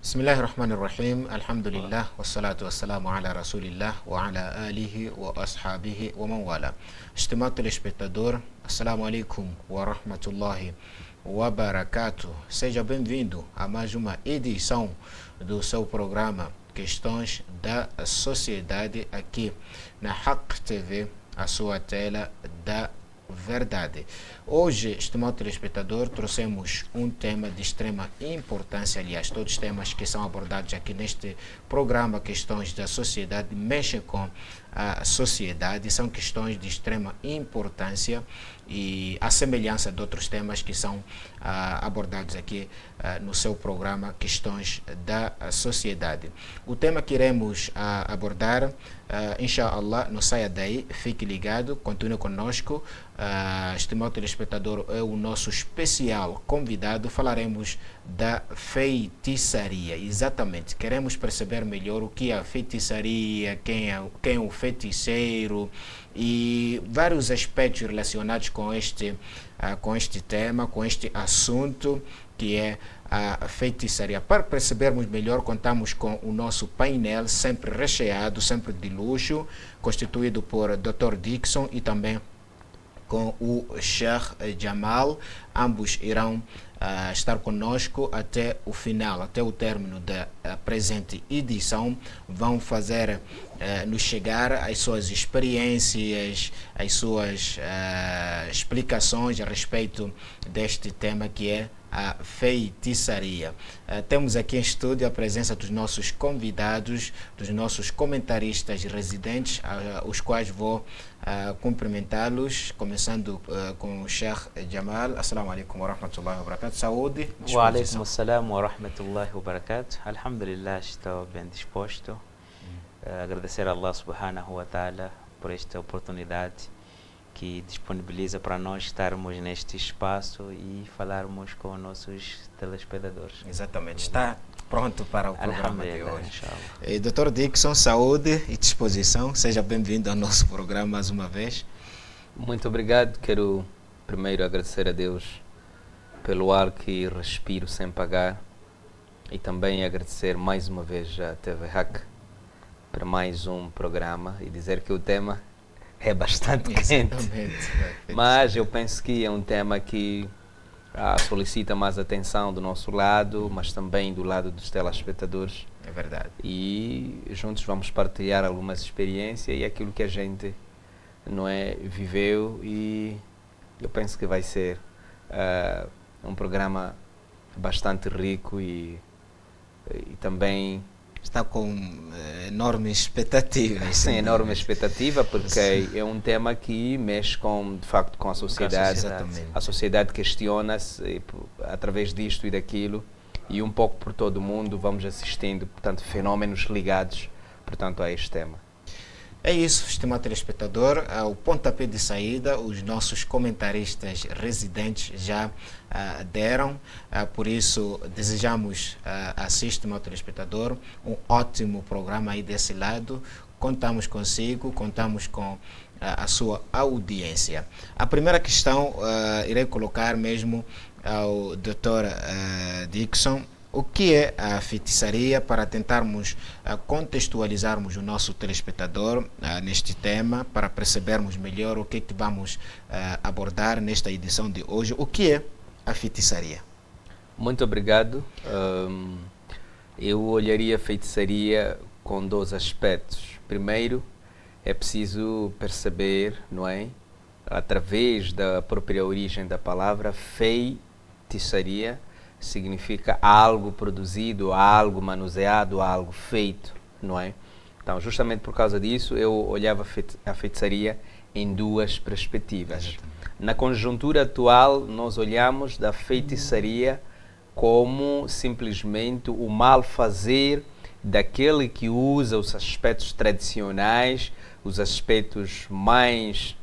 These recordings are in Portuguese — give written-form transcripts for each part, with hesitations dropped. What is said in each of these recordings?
Bismillahirrahmanirrahim, alhamdulillah, wassalatu wassalamu ala rasulillah wa ala alihi wa ashabihi wa man wala. Estimado telespectador, assalamu alaikum wa rahmatullahi wa barakatuh. Seja bem-vindo a mais uma edição do seu programa Questões da Sociedade aqui na Haq TV, a sua tela da verdade. Hoje, estimado telespectador, trouxemos um tema de extrema importância. Aliás, todos os temas que são abordados aqui neste programa Questões da Sociedade mexem com a sociedade, são questões de extrema importância e a semelhança de outros temas que são abordados aqui no seu programa Questões da Sociedade. O tema que iremos abordar, inshallah, não saia daí, fique ligado, continue conosco. Estimado telespectador, é o nosso especial convidado. Falaremos da feitiçaria. Exatamente, queremos perceber melhor o que é a feitiçaria, quem é o feiticeiro e vários aspectos relacionados com este tema, com este assunto que é a feitiçaria. Para percebermos melhor, contamos com o nosso painel sempre recheado, sempre de luxo, constituído por Dr. Dixon e também com o Sheikh Jamal. Ambos irão estar conosco até o final, até o término da presente edição. Vão fazer nos chegar as suas experiências, as suas explicações a respeito deste tema que é a feitiçaria. Temos aqui em estúdio a presença dos nossos convidados, dos nossos comentaristas residentes, os quais vou cumprimentá-los, começando com o Sheikh Jamal. Assalamu alaikum wa rahmatullahi wa barakatuh. Saúde. Wa alaikum assalam wa rahmatullahi wa barakatuh. Alhamdulillah, estou bem disposto. Agradecer a Allah subhanahu wa ta'ala por esta oportunidade que disponibiliza para nós estarmos neste espaço e falarmos com nossos telespectadores. Exatamente, está pronto para o programa de hoje. Inshallah. Dr. Dixon, saúde e disposição, seja bem-vindo ao nosso programa mais uma vez. Muito obrigado, quero primeiro agradecer a Deus pelo ar que respiro sem pagar e também agradecer mais uma vez à TV Haq para mais um programa e dizer que o tema é bastante quente, mas eu penso que é um tema que solicita mais atenção do nosso lado, mas também do lado dos telespectadores. É verdade. E juntos vamos partilhar algumas experiências e aquilo que a gente viveu, e eu penso que vai ser um programa bastante rico e também está com enorme expectativa. Sim, enorme expectativa, porque é um tema que mexe de facto com a sociedade. A sociedade questiona-se através disto e daquilo, e um pouco por todo o mundo vamos assistindo, portanto, fenómenos ligados, portanto, a este tema. É isso, estimado telespectador. O pontapé de saída, os nossos comentaristas residentes já deram, por isso desejamos a si, estimado telespectador, um ótimo programa aí desse lado. Contamos consigo, contamos com a sua audiência. A primeira questão irei colocar mesmo ao Dr. Dixon. O que é a feitiçaria, para tentarmos contextualizarmos o nosso telespectador neste tema, para percebermos melhor o que vamos abordar nesta edição de hoje. O que é a feitiçaria? Muito obrigado. Eu olharia a feitiçaria com dois aspectos. Primeiro, é preciso perceber, através da própria origem da palavra, feitiçaria significa algo produzido, algo manuseado, algo feito, Então, justamente por causa disso, eu olhava a feitiçaria em duas perspectivas. Na conjuntura atual, nós olhamos da feitiçaria como simplesmente o malfazer daquele que usa os aspectos tradicionais, os aspectos mais,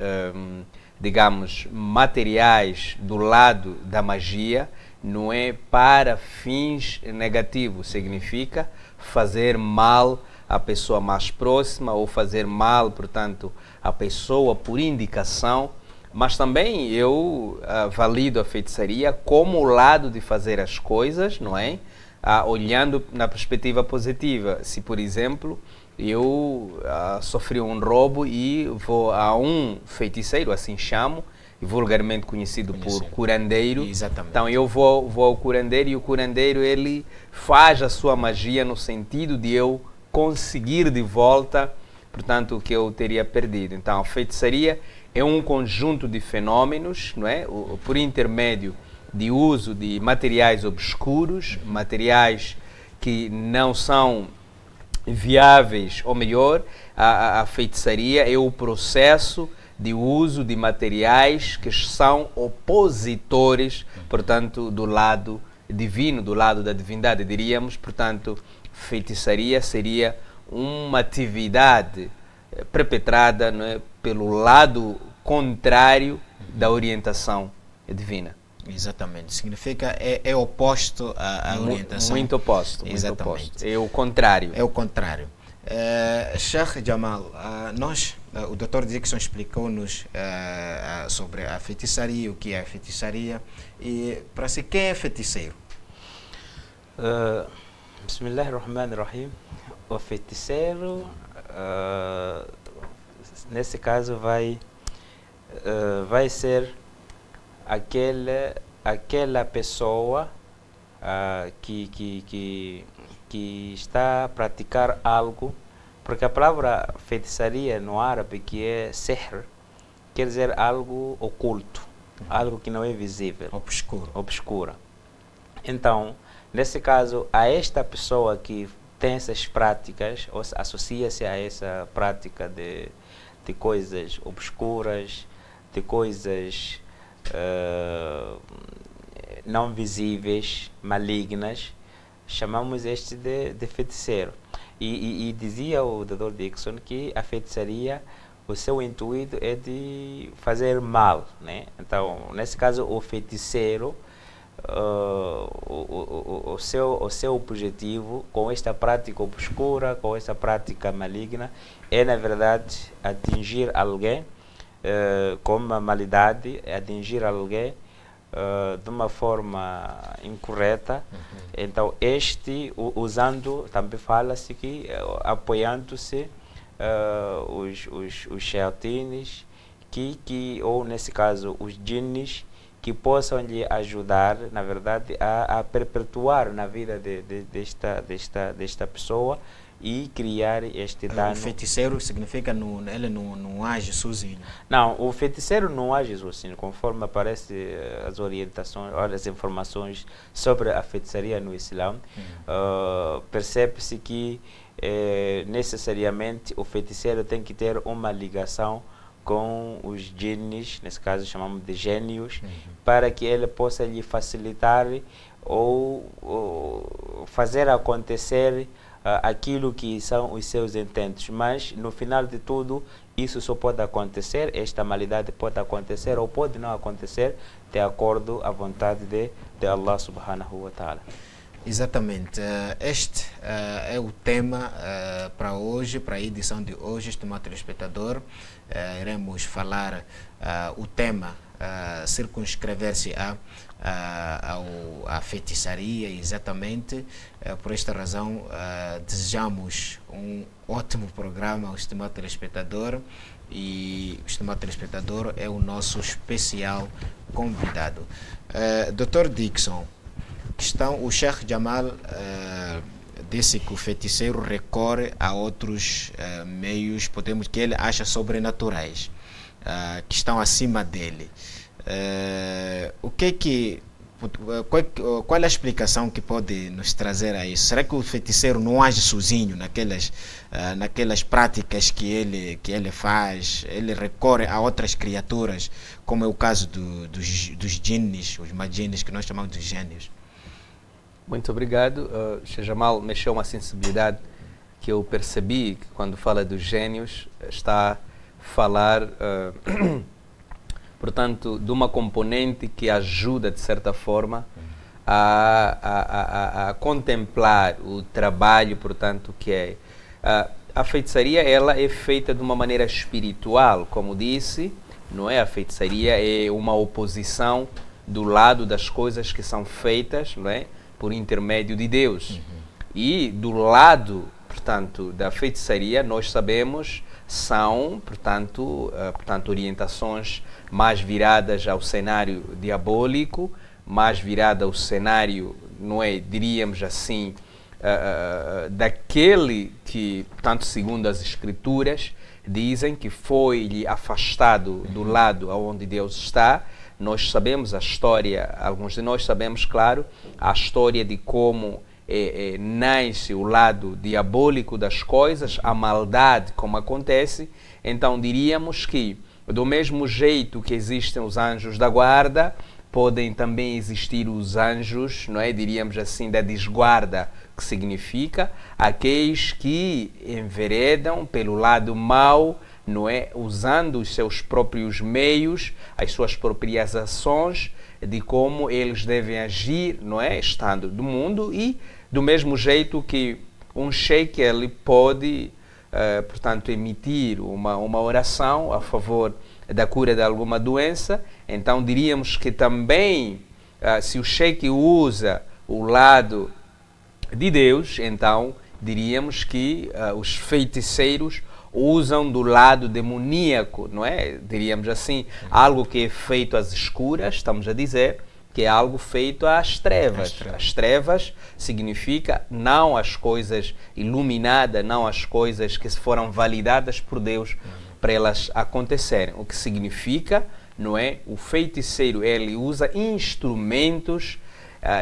digamos, materiais do lado da magia, para fins negativos. Significa fazer mal à pessoa mais próxima ou fazer mal, portanto, à pessoa por indicação. Mas também eu valido a feitiçaria como o lado de fazer as coisas, olhando na perspectiva positiva. Se, por exemplo, eu sofri um roubo e vou a um feiticeiro, assim chamo, vulgarmente conhecido por curandeiro. Exatamente. Então eu vou ao curandeiro e o curandeiro ele faz a sua magia no sentido de eu conseguir de volta, portanto, o que eu teria perdido. Então a feitiçaria é um conjunto de fenômenos, não é? Por intermédio de uso de materiais obscuros, materiais que não são viáveis, ou melhor, a feitiçaria é o processo de uso de materiais que são opositores, portanto, do lado divino, do lado da divindade, diríamos. Portanto, feitiçaria seria uma atividade perpetrada, não é, pelo lado contrário da orientação divina. Exatamente. Significa é oposto à orientação. Muito oposto. Exatamente. Muito oposto. É o contrário. É o contrário. Sheikh Jamal, o Dr. Dickson explicou-nos sobre a feitiçaria, o que é a feitiçaria e para si quem é feiticeiro? Bismillahirrahmanirrahim. O feiticeiro, nesse caso, vai ser aquela pessoa que está a praticar algo, porque a palavra feitiçaria no árabe, que é sihr, quer dizer algo oculto, algo que não é visível, obscura. Então, nesse caso, a esta pessoa que tem essas práticas, ou associa-se a essa prática de coisas obscuras, de coisas não visíveis, malignas, chamamos este de feiticeiro. E dizia o Dr. Dickson que a feitiçaria, o seu intuito é de fazer mal, né? Então, nesse caso, o feiticeiro, o seu objetivo com esta prática obscura, com esta prática maligna, é, na verdade, atingir alguém com uma malidade, atingir alguém de uma forma incorreta. Então usando, também fala-se que apoiando-se os shayatines, ou nesse caso os jinnis, que possam lhe ajudar, na verdade, a perpetuar na vida desta pessoa e criar este dano. O feiticeiro significa ele não age sozinho? Não, o feiticeiro não age sozinho, conforme aparece as orientações, as informações sobre a feitiçaria no Islã. Percebe-se que necessariamente o feiticeiro tem que ter uma ligação com os jinnis, nesse caso chamamos de gênios, para que ele possa lhe facilitar ou fazer acontecer aquilo que são os seus intentos. Mas no final de tudo, isso só pode acontecer, esta malidade pode acontecer ou pode não acontecer, de acordo à vontade de Allah subhanahu wa ta'ala. Exatamente. Este é o tema para hoje, para a edição de hoje, estimado telespectador. Iremos falar o tema, circunscrever-se à feitiçaria, exatamente. Por esta razão, desejamos um ótimo programa ao estimado telespectador, e o estimado telespectador é o nosso especial convidado. Dr. Dickson, o Sheikh Jamal disse que o feiticeiro recorre a outros meios, que ele acha sobrenaturais, que estão acima dele. Qual é a explicação que pode nos trazer a isso? Será que o feiticeiro não age sozinho naquelas práticas que ele faz? Ele recorre a outras criaturas, como é o caso dos jinnis, os maginis, que nós chamamos de gênios? Muito obrigado. Sheikh Jamal mexeu uma sensibilidade que eu percebi que, quando fala dos gênios, está a falar, portanto, de uma componente que ajuda, de certa forma, a contemplar o trabalho, portanto, que é. A feitiçaria, ela é feita de uma maneira espiritual, como disse, não é? A feitiçaria é uma oposição do lado das coisas que são feitas, não é? por intermédio de Deus. E do lado, portanto, da feitiçaria, nós sabemos, são, portanto, orientações mais viradas ao cenário diabólico, mais virada ao cenário, não é, diríamos assim, daquele que, tanto segundo as Escrituras, dizem que foi-lhe afastado do lado onde Deus está. Nós sabemos a história, alguns de nós sabemos, claro, a história de como nasce o lado diabólico das coisas, a maldade como acontece. Então diríamos que, do mesmo jeito que existem os anjos da guarda, podem também existir os anjos, não é? Diríamos assim, da desguarda, que significa aqueles que enveredam pelo lado mau, não é? Usando os seus próprios meios, as suas próprias ações, de como eles devem agir, não é? Estando do mundo. E do mesmo jeito que um sheik ele pode, portanto, emitir uma oração a favor da cura de alguma doença, então diríamos que também, se o sheik usa o lado de Deus, então diríamos que os feiticeiros usam do lado demoníaco, não é? Diríamos assim, algo que é feito às escuras, estamos a dizer, que é algo feito às trevas. As trevas significa não as coisas iluminadas, não as coisas que foram validadas por Deus para elas acontecerem. O que significa, não é? O feiticeiro, ele usa instrumentos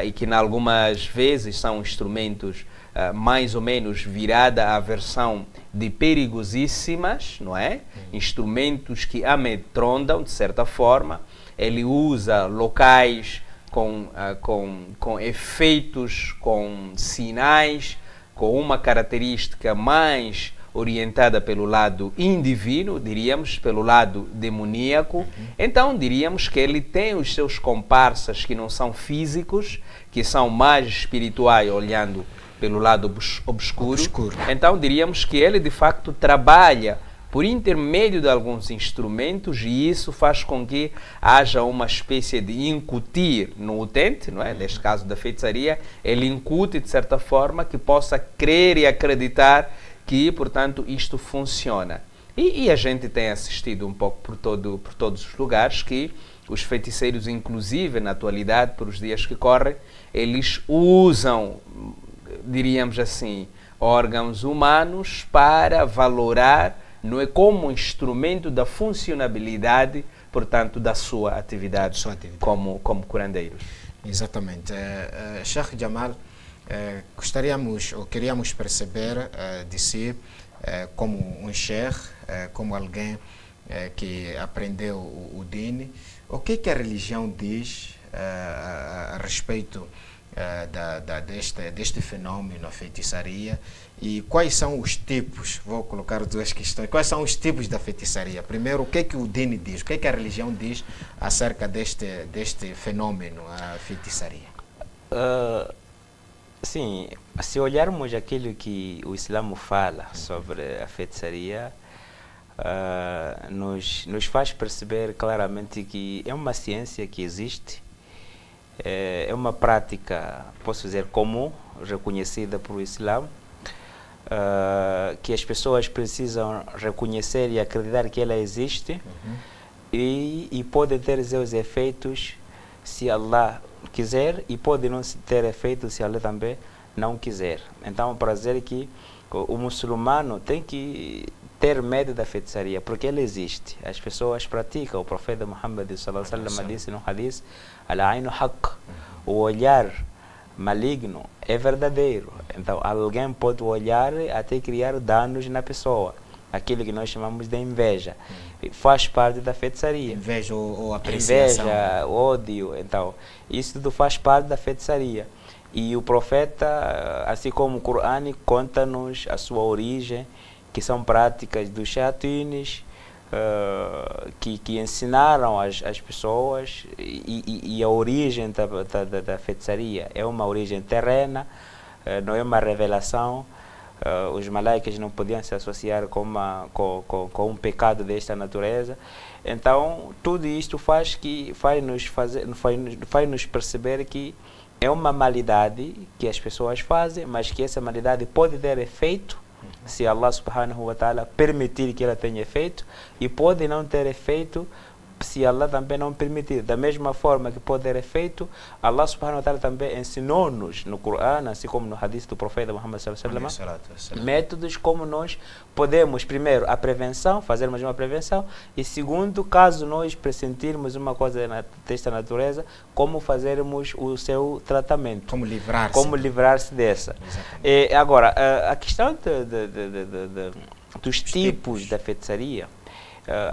e que, em algumas vezes, são instrumentos mais ou menos virada à versão de perigosíssimas, não é? Instrumentos que amedrontam, de certa forma. Ele usa locais com efeitos, com sinais, com uma característica mais orientada pelo lado indivino, diríamos, pelo lado demoníaco. Então, diríamos que ele tem os seus comparsas que não são físicos, que são mais espirituais, olhando pelo lado obscuro. Então, diríamos que ele, de facto, trabalha por intermédio de alguns instrumentos, e isso faz com que haja uma espécie de incutir no utente, não é? Neste caso da feitiçaria, ele incute, de certa forma, que possa crer e acreditar que, portanto, isto funciona. E a gente tem assistido um pouco por todos os lugares que os feiticeiros, inclusive na atualidade, por os dias que correm, eles usam, diríamos assim, órgãos humanos para valorar, não é, como instrumento da funcionabilidade, portanto, da sua atividade, como curandeiros. Exatamente. Sheikh Jamal, gostaríamos ou queríamos perceber de si como um sheikh, como alguém que aprendeu o Dini, o que a religião diz a respeito deste fenômeno, a feitiçaria, e quais são os tipos? Vou colocar duas questões. Quais são os tipos da feitiçaria? Primeiro, o que o Dini diz? O que a religião diz acerca deste fenômeno, a feitiçaria? Sim, se olharmos aquilo que o Islã fala sobre a feitiçaria, nos faz perceber claramente que é uma ciência que existe, é uma prática, posso dizer, comum, reconhecida pelo Islã, que as pessoas precisam reconhecer e acreditar que ela existe, e pode ter seus efeitos se Allah quiser, e pode não ter efeito se Allah também não quiser. Então, para dizer que o muçulmano tem que ter medo da feitiçaria, porque ela existe. As pessoas praticam. O profeta Muhammad sallallahu alaihi wasallam disse no hadith: al-ainu haqq, o olhar maligno é verdadeiro. Então, alguém pode olhar até criar danos na pessoa. Aquilo que nós chamamos de inveja. Faz parte da feitiçaria. Inveja ou apreciação. Inveja, ódio. Então, isso tudo faz parte da feitiçaria. E o profeta, assim como o Corão, conta-nos a sua origem, que são práticas dos xatines, que ensinaram as pessoas, e a origem da feitiçaria é uma origem terrena, não é uma revelação. Os malaicas não podiam se associar com um pecado desta natureza. Então, tudo isto faz nos perceber que é uma malidade que as pessoas fazem, mas que essa malidade pode ter efeito se Allah subhanahu wa ta'ala permitir que ela tenha efeito, e pode não ter efeito se Allah também não permitir. Da mesma forma que pode ter efeito, Allah subhanahu wa ta'ala também ensinou-nos no Corão, assim como no hadith do profeta Muhammad sallallahu alaihi wasallam, métodos como nós podemos, primeiro, a prevenção, fazermos uma prevenção, e segundo, caso nós pressentirmos uma coisa desta natureza, como fazermos o seu tratamento. Como livrar-se dessa. Agora, a questão dos tipos da feitiçaria,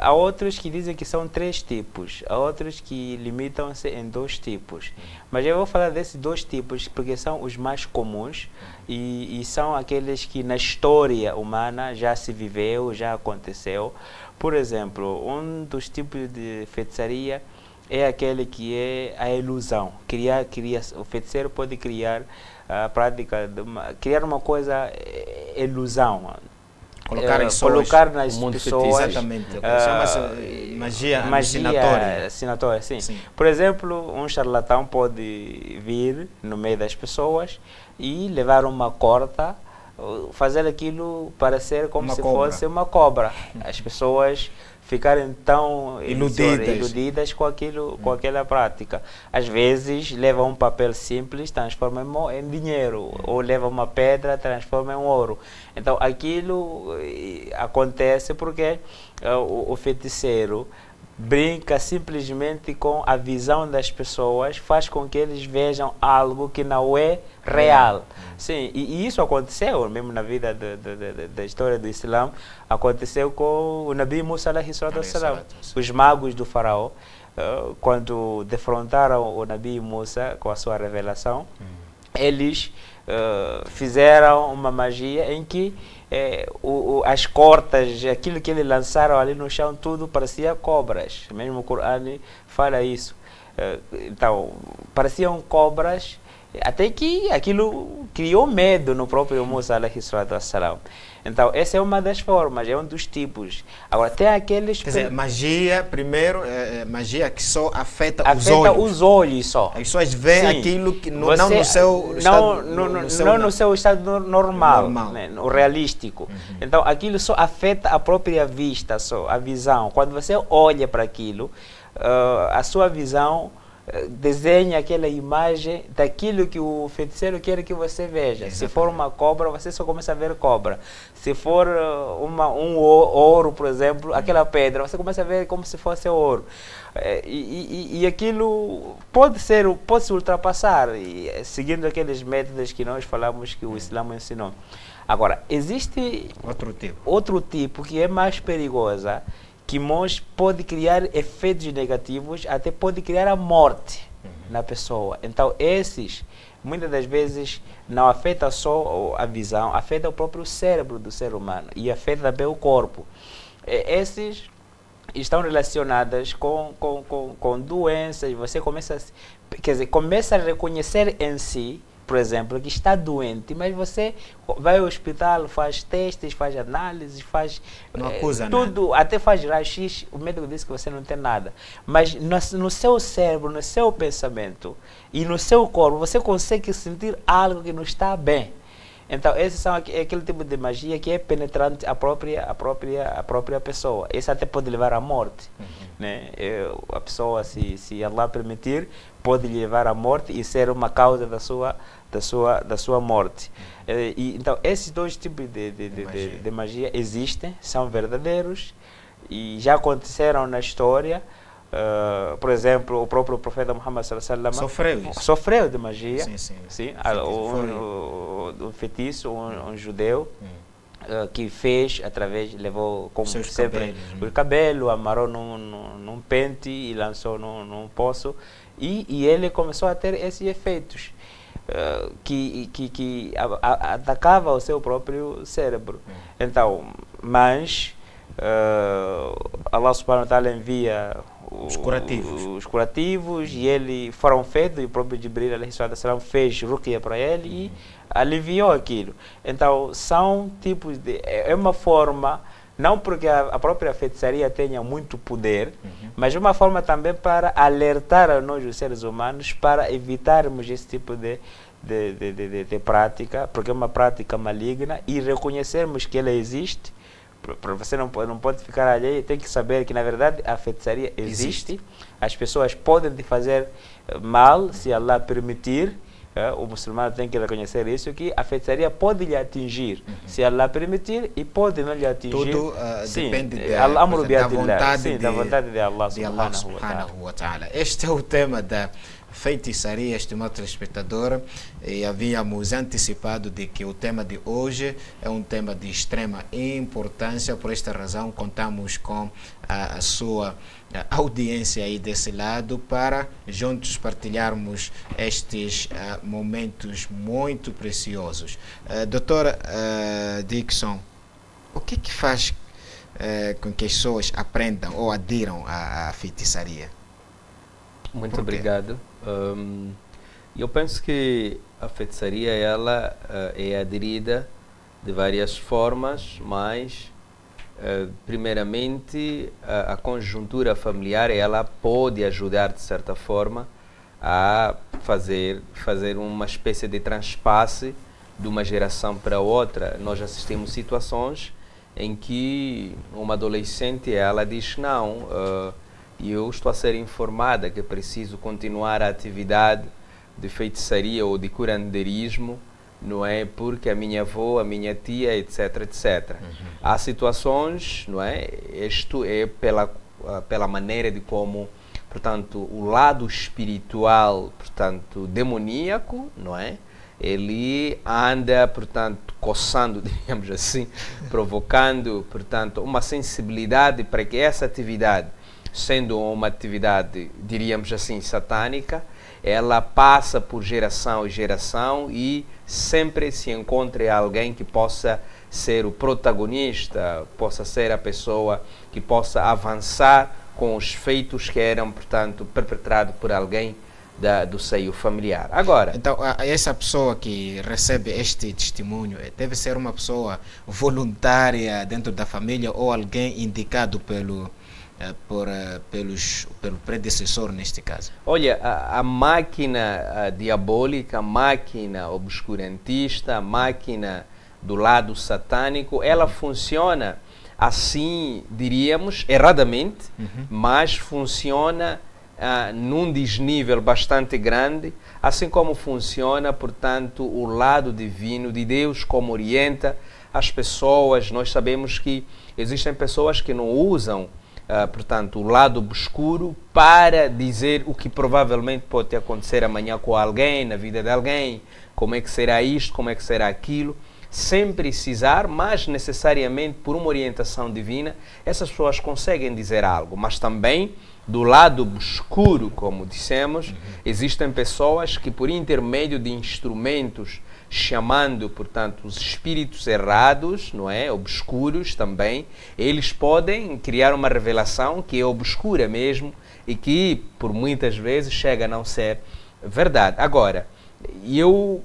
há outros que dizem que são 3 tipos, há outros que limitam-se em 2 tipos. Mas eu vou falar desses 2 tipos porque são os mais comuns e são aqueles que na história humana já se viveu, já aconteceu. Por exemplo, um dos tipos de feitiçaria é aquele que é a ilusão. O feiticeiro pode criar a prática de criar uma coisa, ilusão. Colocar nas pessoas, exatamente, chama-se magia alucinatória, sim. Por exemplo, um charlatão pode vir no meio das pessoas e levar uma corda, fazer aquilo parecer como se fosse uma cobra. As pessoas ficarem tão iludidas com aquela prática. Às vezes leva um papel simples, transforma em dinheiro, ou leva uma pedra, transforma em ouro. Então aquilo acontece porque o feiticeiro brinca simplesmente com a visão das pessoas, faz com que eles vejam algo que não é real. Sim, e isso aconteceu mesmo na vida da história do Islã. Aconteceu com o Nabi Musa alayhi salatu wassalam. Os magos do faraó, quando defrontaram o Nabi Musa com a sua revelação, eles fizeram uma magia em que as cortas, aquilo que eles lançaram ali no chão, tudo parecia cobras. Mesmo o Corão fala isso. Então, pareciam cobras, até que aquilo criou medo no próprio Musa alayhi salatu wassalam. Então, essa é uma das formas, é um dos tipos. Agora, tem aqueles... Quer dizer, magia, primeiro, magia que só afeta os olhos só. As pessoas veem aquilo que não no seu estado... no seu estado normal. Né, o realístico. Então, aquilo só afeta a própria vista, só, a visão. Quando você olha para aquilo, a sua visão desenha aquela imagem daquilo que o feiticeiro quer que você veja. Exatamente. Se for uma cobra, você só começa a ver cobra. Se for um ouro, por exemplo, aquela pedra, você começa a ver como se fosse ouro. E aquilo pode se ultrapassar, seguindo aqueles métodos que nós falamos que o Islã ensinou. Agora, existe outro tipo que é mais perigosa, que pode criar efeitos negativos, até pode criar a morte na pessoa. Então, esses, muitas das vezes, não afeta só a visão, afeta o próprio cérebro do ser humano e afeta também o corpo. Esses estão relacionadas com doenças. Você começa a reconhecer em si, por exemplo, que está doente, mas você vai ao hospital, faz testes, faz análises, faz tudo, nada. Até faz raio-x, o médico diz que você não tem nada. Mas no seu cérebro, no seu pensamento e no seu corpo, você consegue sentir algo que não está bem. Então, esses são aquele tipo de magia que é penetrante à própria pessoa. Isso até pode levar à morte. Né? A pessoa, se Allah permitir, pode levar à morte e ser uma causa da sua morte. Então, esses 2 tipos de magia existem, são verdadeiros e já aconteceram na história. Por exemplo, o próprio profeta Muhammad sallallahu alaihi wasallam sofreu de magia. Sim. Um feitiço, um judeu que fez levou como sempre o cabelo, amarrou num pente e lançou num poço, e ele começou a ter esses efeitos que atacava o seu próprio cérebro. Então, mas Allah subhanahu wa ta'ala envia os curativos e ele foram feitos, e o próprio Jibril alayhi salam fez ruqya para ele e aliviou aquilo. Então, são tipos é uma forma não porque a própria feitiçaria tenha muito poder, mas uma forma também para alertar a nós, os seres humanos, para evitarmos esse tipo de prática, porque é uma prática maligna, e reconhecermos que ela existe. Para você não pode ficar alheio, tem que saber que na verdade a feitiçaria existe. As pessoas podem te fazer mal se Allah permitir. O muçulmano tem que reconhecer isso, que a feitiçaria pode lhe atingir se Allah permitir, e pode não lhe atingir. Tudo depende da vontade de Allah subhanahu wa ta'ala. Este é o tema da feitiçaria, estimado telespectador, e havíamos antecipado de que o tema de hoje é um tema de extrema importância. Por esta razão contamos com a sua audiência aí desse lado para juntos partilharmos estes momentos muito preciosos. Doutor Dickson, o que faz com que as pessoas aprendam ou adiram à feitiçaria? Muito obrigado. Eu penso que a feitiçaria ela é aderida de várias formas, mas primeiramente a conjuntura familiar ela pode ajudar de certa forma a fazer uma espécie de transpasse de uma geração para outra. Nós assistimos situações em que uma adolescente ela diz não, eu estou a ser informada que preciso continuar a atividade de feitiçaria ou de curanderismo, não é, porque a minha avó, a minha tia, etc, etc. Há situações, não é, isto é pela maneira de como, portanto, o lado espiritual, portanto, demoníaco, não é, ele anda, portanto, coçando, digamos assim, provocando, portanto, uma sensibilidade para que essa atividade, sendo uma atividade, diríamos assim, satânica, ela passa por geração em geração e sempre se encontre alguém que possa ser o protagonista, possa ser a pessoa que possa avançar com os feitos que eram, portanto, perpetrados por alguém do seio familiar. Agora, então, essa pessoa que recebe este testemunho deve ser uma pessoa voluntária dentro da família ou alguém indicado pelo predecessor neste caso? Olha, a máquina diabólica, a máquina obscurantista, a máquina do lado satânico, ela funciona assim, diríamos, erradamente, mas funciona num desnível bastante grande, assim como funciona, portanto, o lado divino de Deus, como orienta as pessoas. Nós sabemos que existem pessoas que não usam portanto, o lado obscuro para dizer o que provavelmente pode acontecer amanhã com alguém, na vida de alguém, como é que será isto, como é que será aquilo, sem precisar, mas necessariamente por uma orientação divina, essas pessoas conseguem dizer algo. Mas também, do lado obscuro, como dissemos, existem pessoas que por intermédio de instrumentos, chamando, portanto, os espíritos errados, não é, obscuros também, eles podem criar uma revelação que é obscura mesmo e que, por muitas vezes, chega a não ser verdade. Agora, eu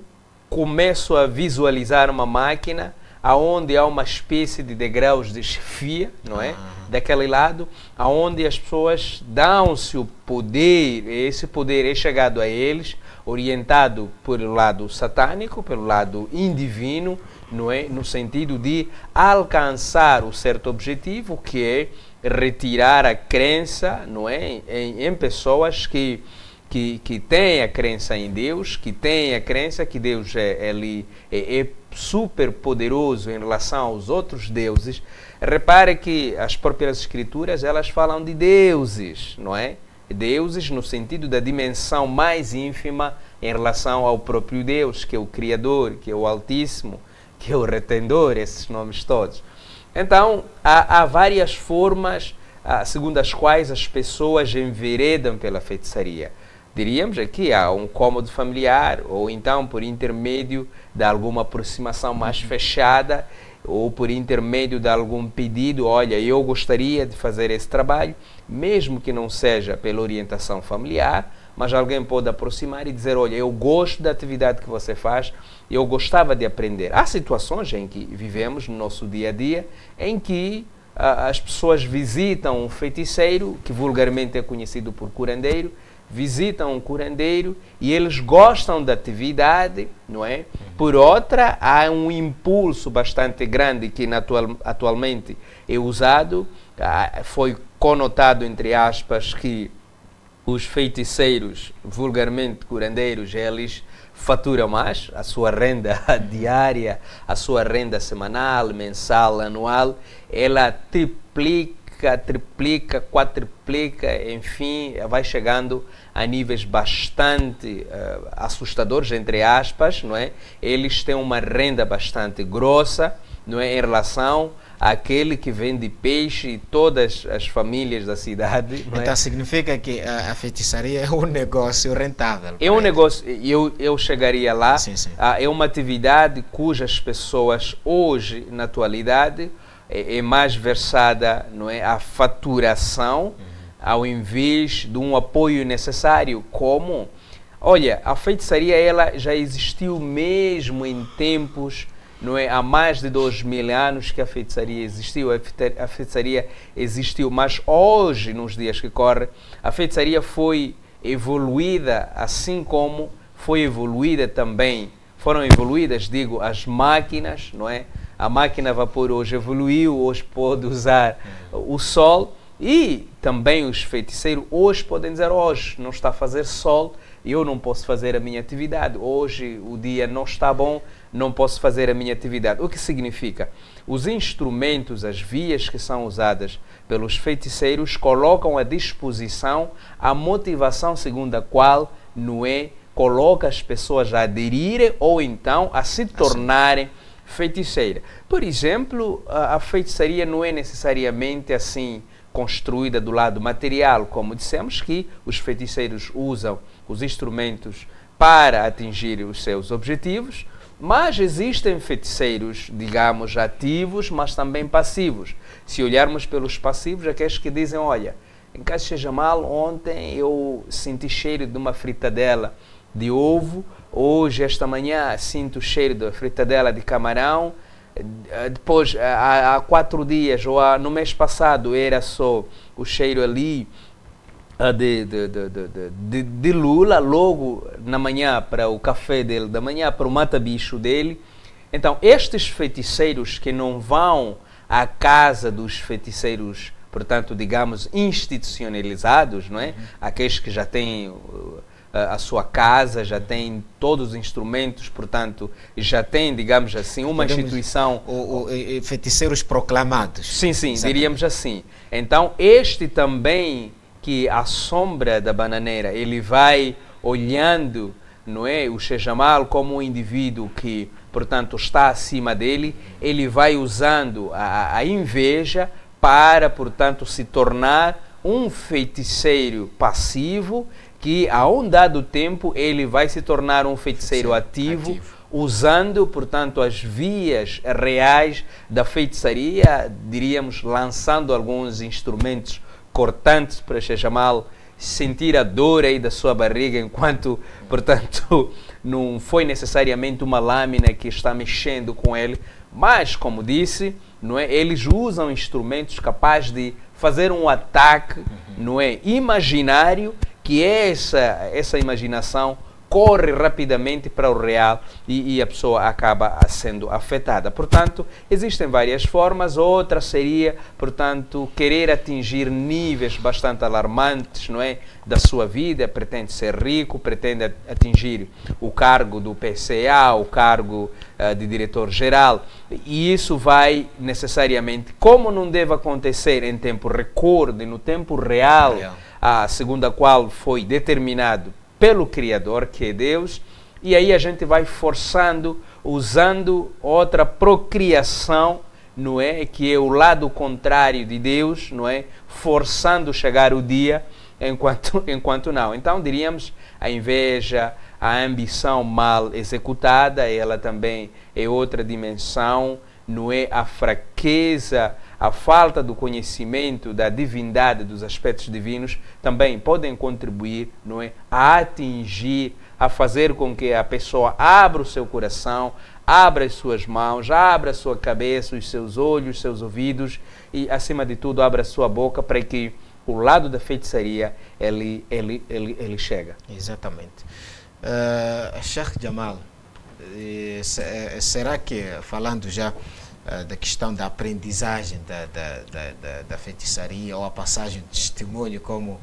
começo a visualizar uma máquina aonde há uma espécie de degraus de chefia, não é, daquele lado, aonde as pessoas dão-se o poder, esse poder é chegado a eles, orientado pelo lado satânico, pelo lado indivino, não é? No sentido de alcançar o certo objetivo, que é retirar a crença, não é? em pessoas que têm a crença em Deus, que têm a crença que Deus é super poderoso em relação aos outros deuses. Repare que as próprias escrituras, elas falam de deuses, não é? Deuses no sentido da dimensão mais ínfima em relação ao próprio Deus, que é o Criador, que é o Altíssimo, que é o Retendor, esses nomes todos. Então, há várias formas segundo as quais as pessoas enveredam pela feitiçaria. Diríamos aqui há um cômodo familiar, ou então por intermédio de alguma aproximação mais fechada, ou por intermédio de algum pedido, olha, eu gostaria de fazer esse trabalho, mesmo que não seja pela orientação familiar, mas alguém pode aproximar e dizer, olha, eu gosto da atividade que você faz, eu gostava de aprender. Há situações em que vivemos no nosso dia a dia, em que as pessoas visitam um feiticeiro, que vulgarmente é conhecido por curandeiro, visitam um curandeiro e eles gostam da atividade, não é? Por outra, há um impulso bastante grande que atualmente é usado, foi conotado, entre aspas, que os feiticeiros, vulgarmente curandeiros, eles faturam mais, a sua renda diária, a sua renda semanal, mensal, anual, ela triplica, quadriplica, enfim, vai chegando a níveis bastante assustadores, entre aspas, não é? Eles têm uma renda bastante grossa, não é? Em relação àquele que vende peixe e todas as famílias da cidade. Não é? Então significa que a feitiçaria é um negócio rentável. É um negócio, eu chegaria lá, sim, sim. É uma atividade cujas pessoas hoje, na atualidade, é mais versada, não é, a faturação, ao invés de um apoio necessário, como, olha, a feitiçaria ela já existiu mesmo em tempos, não é, há mais de 2000 anos que a feitiçaria existiu, a feitiçaria existiu, mas hoje, nos dias que correm, a feitiçaria foi evoluída, assim como foi evoluída também, foram evoluídas, digo, as máquinas, não é? A máquina a vapor hoje evoluiu, hoje pode usar o sol e também os feiticeiros hoje podem dizer, hoje não está a fazer sol, eu não posso fazer a minha atividade, hoje o dia não está bom, não posso fazer a minha atividade. O que significa? Os instrumentos, as vias que são usadas pelos feiticeiros colocam à disposição a motivação segundo a qual Noé coloca as pessoas a aderirem ou então a se tornarem feiticeira. Por exemplo, a feitiçaria não é necessariamente assim construída do lado material, como dissemos que os feiticeiros usam os instrumentos para atingir os seus objetivos, mas existem feiticeiros, digamos, ativos, mas também passivos. Se olharmos pelos passivos, aqueles que dizem, olha, em caso seja mal, ontem eu senti cheiro de uma fritadela de ovo, hoje, esta manhã, sinto o cheiro da fritadela de camarão, depois, há 4 dias, ou no mês passado, era só o cheiro ali de lula, logo na manhã, para o café dele da manhã, para o mata-bicho dele. Então, estes feiticeiros que não vão à casa dos feiticeiros, portanto, digamos, institucionalizados, não é? Aqueles que já têm a sua casa, já tem todos os instrumentos, portanto, já tem, digamos assim, uma instituição... Feiticeiros proclamados. Sim, sim, exatamente. Diríamos assim. Então, este também, que à sombra da bananeira, ele vai olhando, não é, o Xejamal como um indivíduo que, portanto, está acima dele, ele vai usando a inveja para, portanto, se tornar um feiticeiro passivo, que a um dado tempo ele vai se tornar um feiticeiro ativo, usando, portanto, as vias reais da feitiçaria, diríamos, lançando alguns instrumentos cortantes para Xejamal sentir a dor aí da sua barriga, enquanto, portanto, não foi necessariamente uma lâmina que está mexendo com ele, mas, como disse, não é, eles usam instrumentos capazes de fazer um ataque, não é, imaginário, que essa imaginação corre rapidamente para o real e a pessoa acaba sendo afetada. Portanto, existem várias formas. Outra seria, portanto, querer atingir níveis bastante alarmantes, não é, da sua vida, pretende ser rico, pretende atingir o cargo do PCA, o cargo de diretor-geral, e isso vai necessariamente, como não deve acontecer em tempo recorde, no tempo real, segundo a qual foi determinado pelo Criador, que é Deus, e aí a gente vai forçando, usando outra procriação, não é, que é o lado contrário de Deus, não é, forçando chegar o dia, enquanto não. Então, diríamos, a inveja, a ambição mal executada, ela também é outra dimensão, não é, a fraqueza, a falta do conhecimento da divindade, dos aspectos divinos, também podem contribuir, não é, a atingir, a fazer com que a pessoa abra o seu coração, abra as suas mãos, abra a sua cabeça, os seus olhos, os seus ouvidos e, acima de tudo, abra a sua boca para que o lado da feitiçaria ele chega. Exatamente. Sheikh Jamal, será que, falando já da questão da aprendizagem da feitiçaria ou a passagem de testemunho, como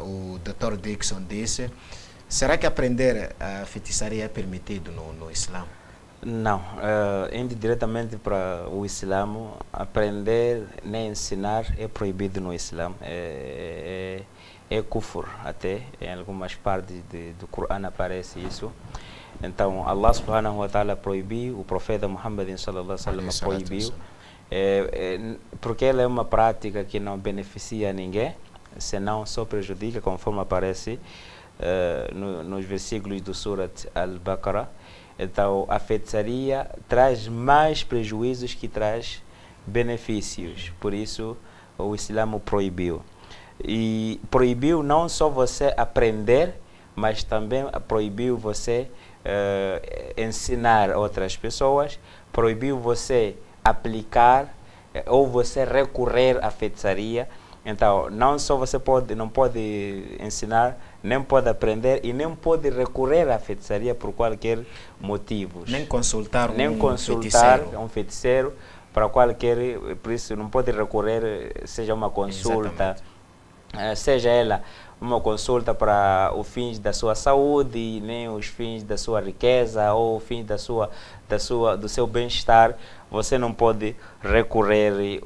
o Dr. Dixon disse, será que aprender a feitiçaria é permitido no Islã? Não, indo diretamente para o Islã, aprender nem ensinar é proibido no Islã. É kufr até, em algumas partes do Corão aparece isso. Então, Allah subhanahu wa ta'ala proibiu, o profeta Muhammad sallallahu alaihi wasallam proibiu, porque ela é uma prática que não beneficia ninguém, senão só prejudica, conforme aparece nos versículos do Surat Al-Baqarah. Então, a feitiçaria traz mais prejuízos que traz benefícios, por isso o Islã proibiu. E proibiu não só você aprender, mas também proibiu você ensinar outras pessoas, proibiu você aplicar ou você recorrer à feitiçaria. Então, não só você não pode ensinar, nem pode aprender e nem pode recorrer à feitiçaria por qualquer motivo. Nem consultar um feiticeiro para qualquer, por isso não pode recorrer, seja uma consulta, seja ela uma consulta para os fins da sua saúde, nem os fins da sua riqueza ou os fins do seu bem-estar. Você não pode recorrer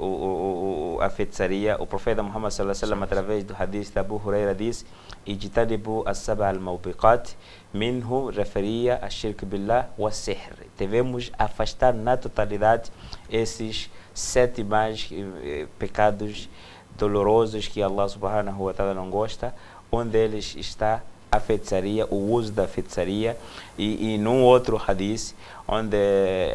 à feitiçaria. O profeta Muhammad sallallahu alaihi wasallam, através do hadith de Abu Huraira, diz: "Ijtanibu as-sab'a al-mawbiqat", minhu referia a shirk billah wa sihr. Devemos afastar na totalidade esses 7 mais pecados dolorosos que Allah subhanahu wa ta'ala não gosta. Um deles está a feitiçaria, o uso da feitiçaria. E num outro hadith, onde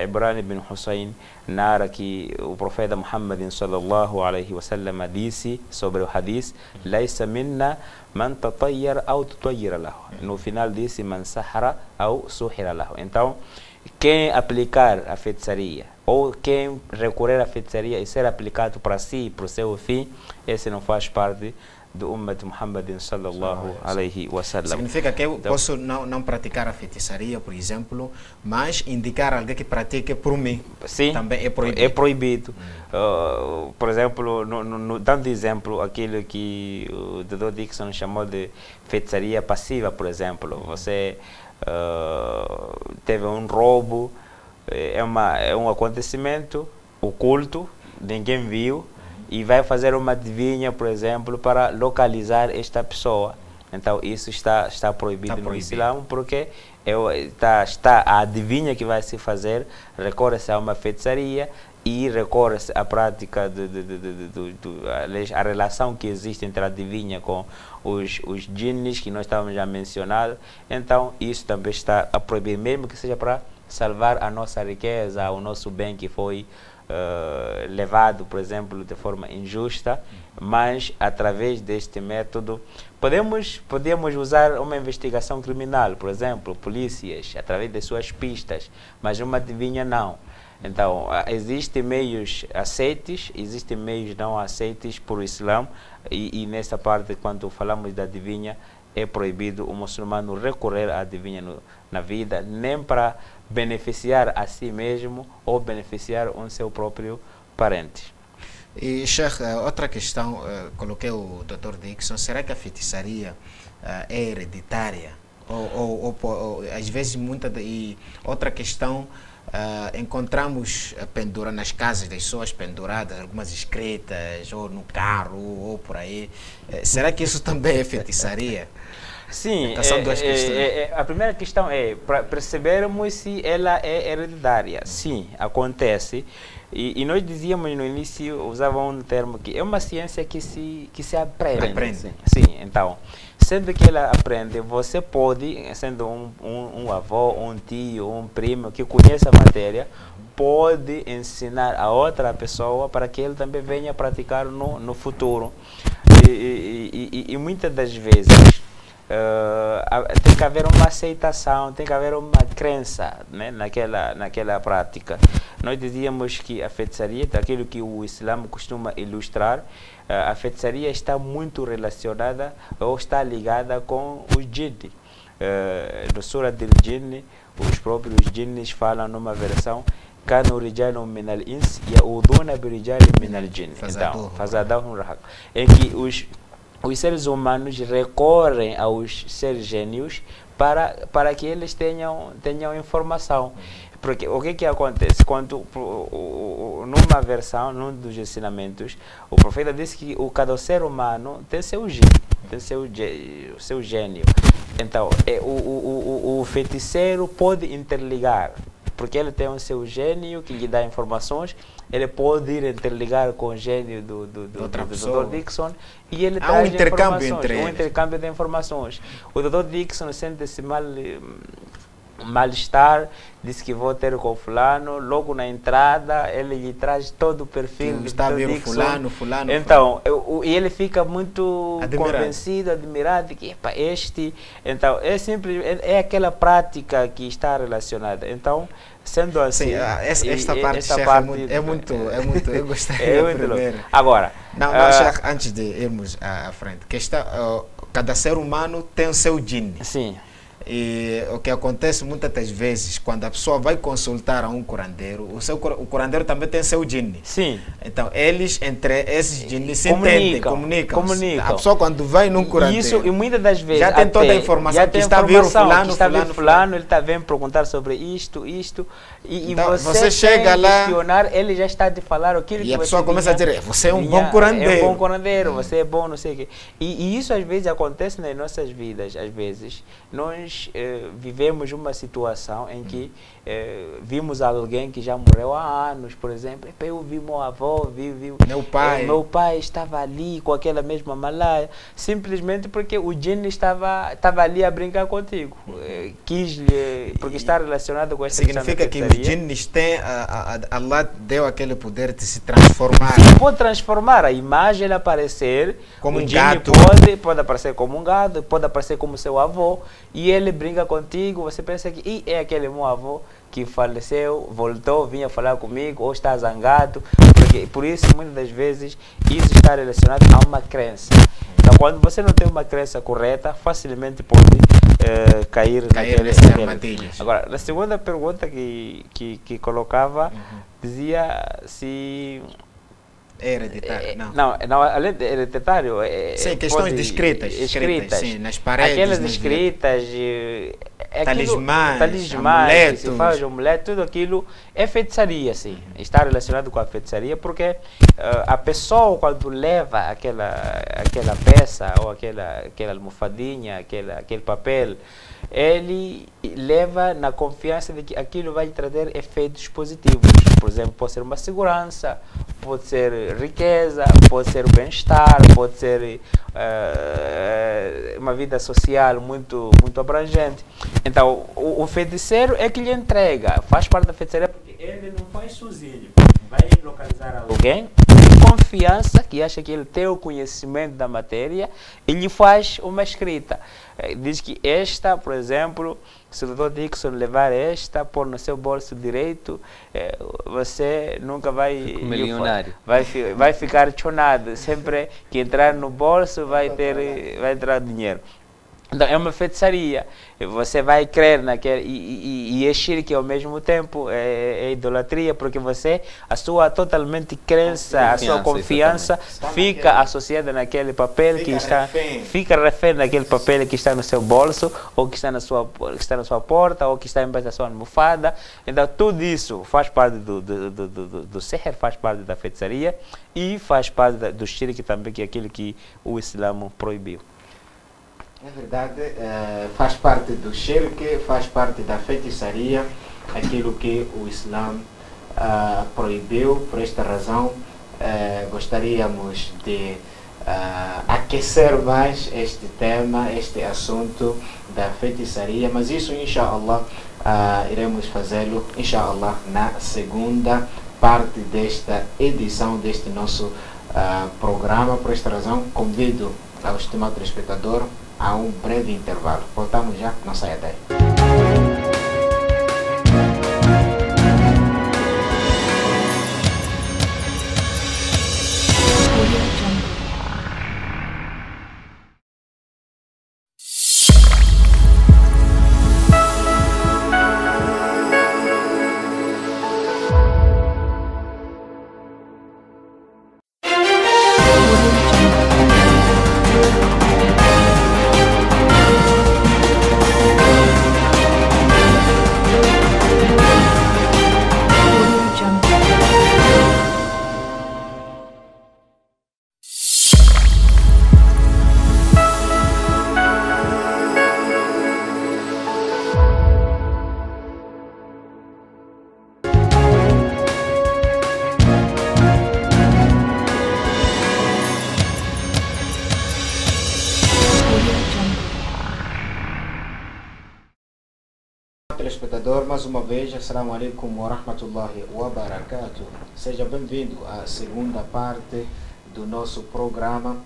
Imran ibn Hussein narra que o profeta Muhammad sallallahu alaihi wasallam disse sobre o hadith: "Laysa minna man tatayyar aw tutayyira lahu". No final disse: "Man sahara aw suhira lahu". Então, quem aplicar a feitiçaria ou quem recorrer à feitiçaria e ser aplicado para si, para o seu fim, esse não faz parte do Ummat Muhammadin sallallahu alaihi wasallam. Significa que eu posso não praticar a feitiçaria, por exemplo, mas indicar alguém que pratique por mim. Sim, também é proibido. É proibido. Por exemplo, dando exemplo, aquilo que o Dr. Dixon chamou de feitiçaria passiva, por exemplo. Você teve um roubo, é um acontecimento oculto, ninguém viu, e vai fazer uma adivinha, por exemplo, para localizar esta pessoa. Então isso está proibido no Islã, porque está a adivinha que vai se fazer, recorre-se a uma feitiçaria e recorre-se à prática a relação que existe entre a adivinha com os jinnis que nós estávamos já mencionando. Então isso também está a proibir, mesmo que seja para salvar a nossa riqueza, o nosso bem que foi levado, por exemplo, de forma injusta, mas através deste método podemos usar uma investigação criminal, por exemplo, polícias, através de suas pistas, mas uma adivinha não. Então, existem meios aceites, existem meios não aceites por Islã, e nessa parte, quando falamos da adivinha, é proibido o muçulmano recorrer à adivinha na vida, nem para beneficiar a si mesmo ou beneficiar um seu próprio parente. E, Sheikh, outra questão, coloquei o Dr. Dixon, será que a feitiçaria é hereditária? Ou às vezes, e outra questão, encontramos nas casas das pessoas penduradas, algumas escritas, ou no carro, ou por aí. Será que isso também é feitiçaria? Sim, a primeira questão é para percebermos se ela é hereditária. Sim, acontece. E nós dizíamos no início, usavam um termo que é uma ciência que se aprende. Sim, então, sendo que ela aprende, você pode, sendo um avô, um tio, um primo que conhece a matéria, pode ensinar a outra pessoa para que ele também venha praticar no futuro. E muitas das vezes tem que haver uma aceitação, tem que haver uma crença, né, naquela prática. Nós dizíamos que a feitiçaria, daquilo que o Islã costuma ilustrar, a feitiçaria está muito relacionada ou está ligada com os jinn. No Surah del Jinn, os próprios jinns falam numa versão كانوا رجال من الإنس يؤذون برجال من الجن. Então, فزادهم رهقا. Em que os seres humanos recorrem aos seres gênios para que eles tenham informação. Porque o que acontece? Quando, numa versão, num dos ensinamentos, o profeta disse que cada ser humano tem seu gênio, tem seu gênio. Então, o feiticeiro pode interligar, porque ele tem o seu gênio que lhe dá informações, ele pode ir interligar com o gênio do Dr. Dixon e ele traz um intercâmbio de informações. O Dr. Dixon sente-se mal-estar, diz que vou ter com fulano, logo na entrada ele lhe traz todo o perfil do Dr. Dixon. Fulano. Então, e ele fica muito convencido, admirado, que então, é aquela prática que está relacionada. Então, sendo assim, esta parte é muito, eu gostaria primeiro. Agora, antes de irmos à frente, cada ser humano tem o seu jinn. Sim. E o que acontece muitas das vezes, quando a pessoa vai consultar a um curandeiro, o curandeiro também tem seu jinn. Sim. Então, entre esses jinns se entendem, comunicam. A pessoa quando vai num curandeiro... Isso, e muitas das vezes... Já tem toda a informação, que está vindo fulano, ele está vendo perguntar sobre isto. E então, você chega lá... questionar, ele já está de falar aquilo que a pessoa começa a dizer, você é um bom curandeiro. É um bom curandeiro, você é bom, não sei o quê. E isso às vezes acontece nas nossas vidas, às vezes. Nós vivemos uma situação em que vimos alguém que já morreu há anos, por exemplo. Eu vi meu avô, meu pai estava ali com aquela mesma malaya, simplesmente porque o jinn estava ali a brincar contigo. Porque está relacionado com essa significa que os jinns têm, Allah deu aquele poder de se transformar. Sim, pode transformar a imagem, aparecer como um gato. Pode aparecer como um gado, pode aparecer como seu avô, e ele brinca contigo, você pensa que é aquele meu avô que faleceu, voltou, vinha falar comigo, ou está zangado, porque por isso muitas das vezes isso está relacionado a uma crença. Então, quando você não tem uma crença correta, facilmente pode cair nessas armadilhas. Agora, na segunda pergunta que colocava, dizia se... É hereditário? Não, além de hereditário... Sim, questões escritas, sim, nas paredes. Aquelas escritas, talismãs, amuletos, se faz amuleto, tudo aquilo é feitiçaria, sim. Está relacionado com a feitiçaria, porque a pessoa, quando leva aquela peça, ou aquela almofadinha, aquele papel, ele leva na confiança de que aquilo vai trazer efeitos positivos. Por exemplo, pode ser uma segurança, pode ser riqueza, pode ser o bem-estar, pode ser uma vida social muito abrangente. Então, o feiticeiro é que lhe entrega, faz parte da feitiçaria, porque ele não faz sozinho. Vai localizar alguém de confiança, que acha que ele tem o conhecimento da matéria, e lhe faz uma escrita. Diz que por exemplo, se o Dr. Dixon levar pôr no seu bolso direito, você nunca vai... milionário. Vai ficar chonado. Sempre que entrar no bolso vai entrar dinheiro. Então, é uma feitiçaria. Você vai crer naquele... E é shirk ao mesmo tempo, é idolatria, porque a sua totalmente crença, a sua confiança fica associada naquele papel fica refém naquele papel que está no seu bolso, ou que está na sua porta, ou que está embaixo da sua almofada. Então, tudo isso faz parte do sihr, faz parte da feitiçaria, e faz parte do shirk também, que é aquilo que o Islã proibiu. É verdade, faz parte do shirk, faz parte da feitiçaria, aquilo que o Islã proibiu. Por esta razão, gostaríamos de aquecer mais este tema, este assunto da feitiçaria, mas isso, inshallah, iremos fazê-lo, inshallah, na segunda parte desta edição deste nosso programa. Por esta razão, convido ao estimado telespectador a um breve intervalo. Voltamos já, não saia daí. Telespectador, mais uma vez, assalamu alaikum wa rahmatullahi wa barakatuh. Seja bem-vindo à segunda parte do nosso programa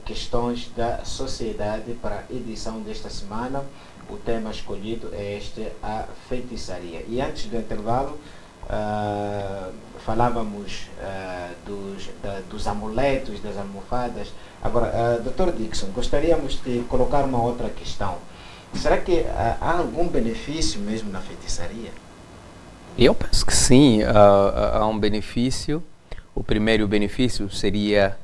Questões da Sociedade para a edição desta semana. O tema escolhido é a feitiçaria. E antes do intervalo, falávamos dos amuletos, das almofadas. Agora, Dr. Dixon, gostaríamos de colocar uma outra questão. Será que há algum benefício mesmo na feitiçaria? Eu penso que sim, há um benefício. O primeiro benefício seria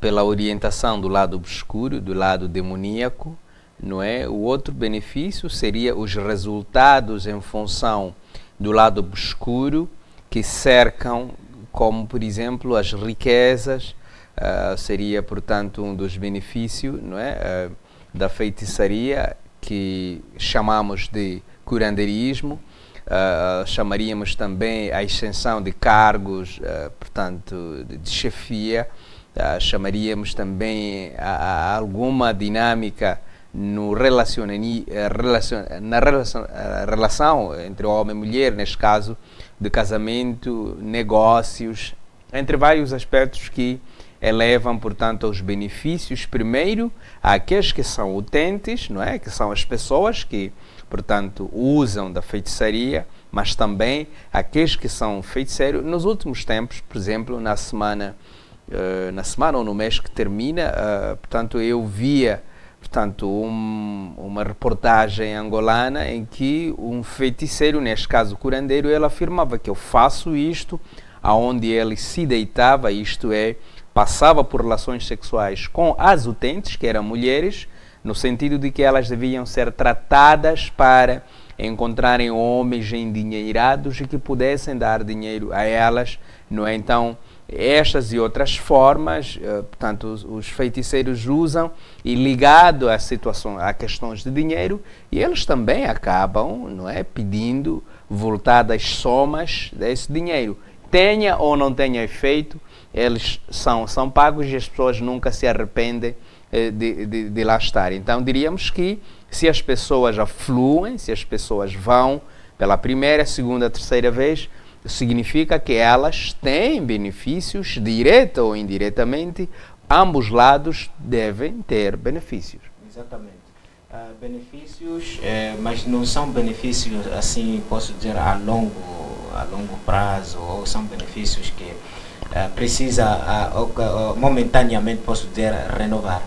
pela orientação do lado obscuro, do lado demoníaco, não é? O outro benefício seria os resultados em função do lado obscuro que cercam, como por exemplo as riquezas, seria portanto um dos benefícios, não é? Da feitiçaria, que chamamos de curanderismo, chamaríamos também a extensão de cargos, portanto, de chefia, chamaríamos também a alguma dinâmica no relação entre homem e mulher, neste caso, de casamento, negócios, entre vários aspectos que elevam, portanto, aos benefícios, primeiro, àqueles que são utentes, não é? Que são as pessoas que, portanto, usam da feitiçaria, mas também aqueles que são feiticeiros. Nos últimos tempos, por exemplo, na semana ou no mês que termina, portanto, eu via, portanto, uma reportagem angolana em que um feiticeiro, neste caso curandeiro, ele afirmava que eu faço isto, aonde ele se deitava, isto é, passava por relações sexuais com as utentes, que eram mulheres, no sentido de que elas deviam ser tratadas para encontrarem homens endinheirados e que pudessem dar dinheiro a elas, não é? Então, estas e outras formas, portanto, os feiticeiros usam, e ligado à situação, a questões de dinheiro, e eles também acabam, não é, pedindo voltadas somas desse dinheiro. Tenha ou não tenha efeito, eles são pagos e as pessoas nunca se arrependem de lá estar. Então diríamos que se as pessoas afluem, se as pessoas vão pela primeira, segunda, terceira vez, significa que elas têm benefícios, direta ou indiretamente, ambos lados devem ter benefícios. Exatamente. Benefícios, mas não são benefícios, assim, posso dizer, a longo prazo, ou são benefícios que precisa momentaneamente, posso dizer, renovar.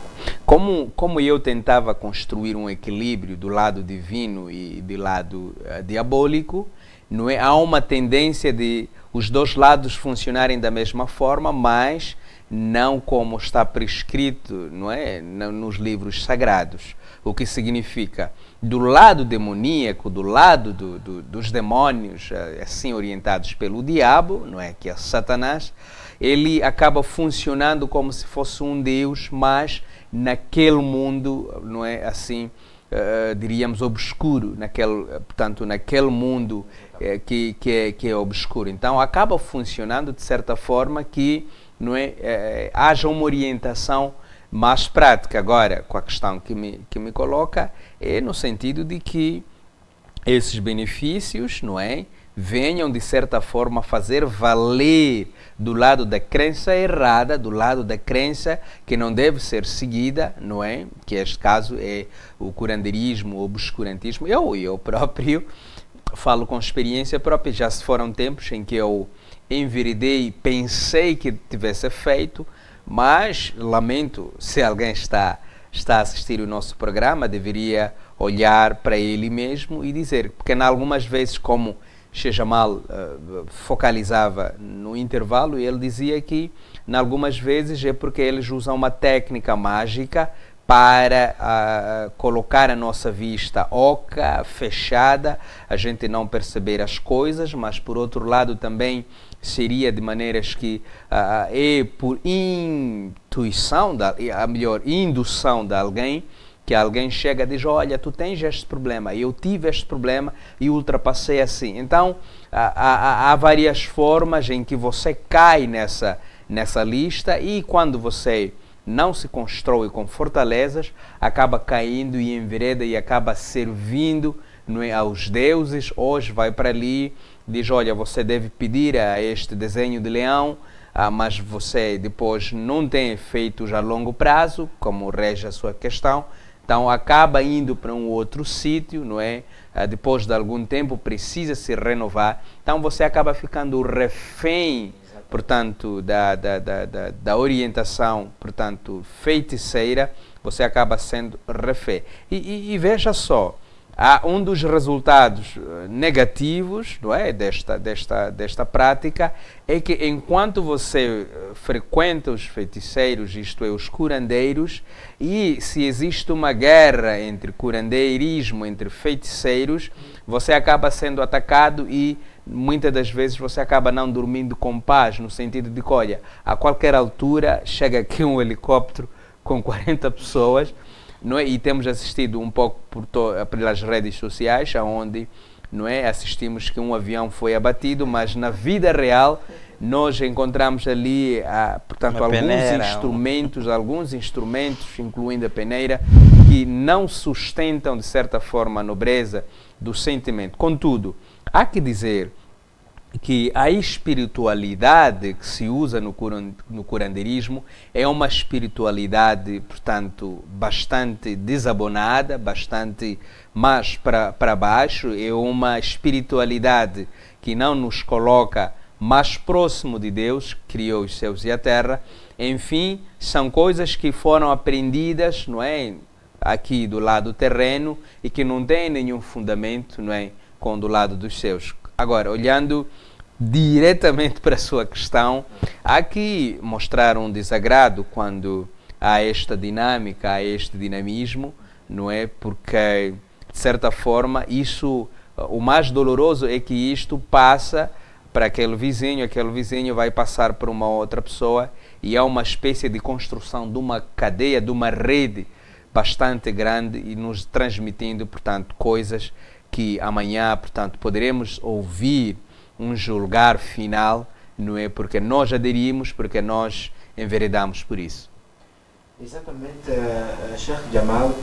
Como eu tentava construir um equilíbrio do lado divino e do lado diabólico, não é? Há uma tendência de os dois lados funcionarem da mesma forma, mas não como está prescrito, não é? Nos livros sagrados. O que significa, do lado demoníaco, do lado dos demônios, assim orientados pelo diabo, não é? Que é Satanás, ele acaba funcionando como se fosse um Deus, mas naquele mundo, não é? Assim, diríamos, obscuro, portanto, naquele mundo que é obscuro. Então, acaba funcionando de certa forma que, não é, haja uma orientação mais prática. Agora, com a questão que me coloca, é no sentido de que esses benefícios, não é, venham de certa forma fazer valer do lado da crença errada, do lado da crença que não deve ser seguida, não é? Que este caso é o curanderismo, o obscurantismo. Eu próprio falo com experiência própria, já se foram tempos em que eu enveredei, pensei que tivesse feito, mas lamento, se alguém está a assistir o nosso programa, deveria olhar para ele mesmo e dizer, porque algumas vezes, como Sheikh Jamal focalizava no intervalo, ele dizia que, em algumas vezes, é porque eles usam uma técnica mágica para colocar a nossa vista oca, fechada, a gente não perceber as coisas, mas por outro lado também seria de maneiras que é por intuição, indução de alguém, que alguém chega e diz, olha, tu tens este problema, eu tive este problema e ultrapassei assim. Então, há várias formas em que você cai nessa lista e quando você não se constrói com fortalezas, acaba caindo e envereda e acaba servindo, não é, aos deuses. Hoje vai para ali, diz, olha, você deve pedir a este desenho de leão, mas você depois não tem efeitos a longo prazo, como rege a sua questão. Então acaba indo para um outro sítio, não é? Depois de algum tempo precisa se renovar. Então você acaba ficando refém, portanto, da orientação, portanto, feiticeira. Você acaba sendo refém. E veja só, há um dos resultados negativos, não é, desta prática é que enquanto você frequenta os feiticeiros, isto é, os curandeiros, e se existe uma guerra entre curandeirismo, entre feiticeiros, você acaba sendo atacado e muitas das vezes você acaba não dormindo com paz, no sentido de que, olha, a qualquer altura chega aqui um helicóptero com 40 pessoas, não é? E temos assistido um pouco pelas redes sociais, onde, não é, assistimos que um avião foi abatido, mas na vida real nós encontramos ali, portanto, alguns instrumentos, incluindo a peneira, que não sustentam de certa forma a nobreza do sentimento. Contudo, há que dizer que a espiritualidade que se usa no curandeirismo é uma espiritualidade, portanto, bastante desabonada, bastante mais para baixo, é uma espiritualidade que não nos coloca mais próximo de Deus, que criou os céus e a terra. Enfim, são coisas que foram aprendidas, não é, aqui do lado terreno e que não têm nenhum fundamento, não é, com do lado dos céus. Agora, olhando diretamente para a sua questão, há que mostrar um desagrado quando há esta dinâmica, há este dinamismo, não é? Porque, de certa forma, isso, o mais doloroso é que isto passa para aquele vizinho vai passar para uma outra pessoa e há uma espécie de construção de uma cadeia, de uma rede bastante grande e nos transmitindo, portanto, coisas que amanhã, portanto, poderemos ouvir um julgar final, não é? Porque nós aderimos, porque nós enveredamos por isso. Exatamente, Sheikh Jamal,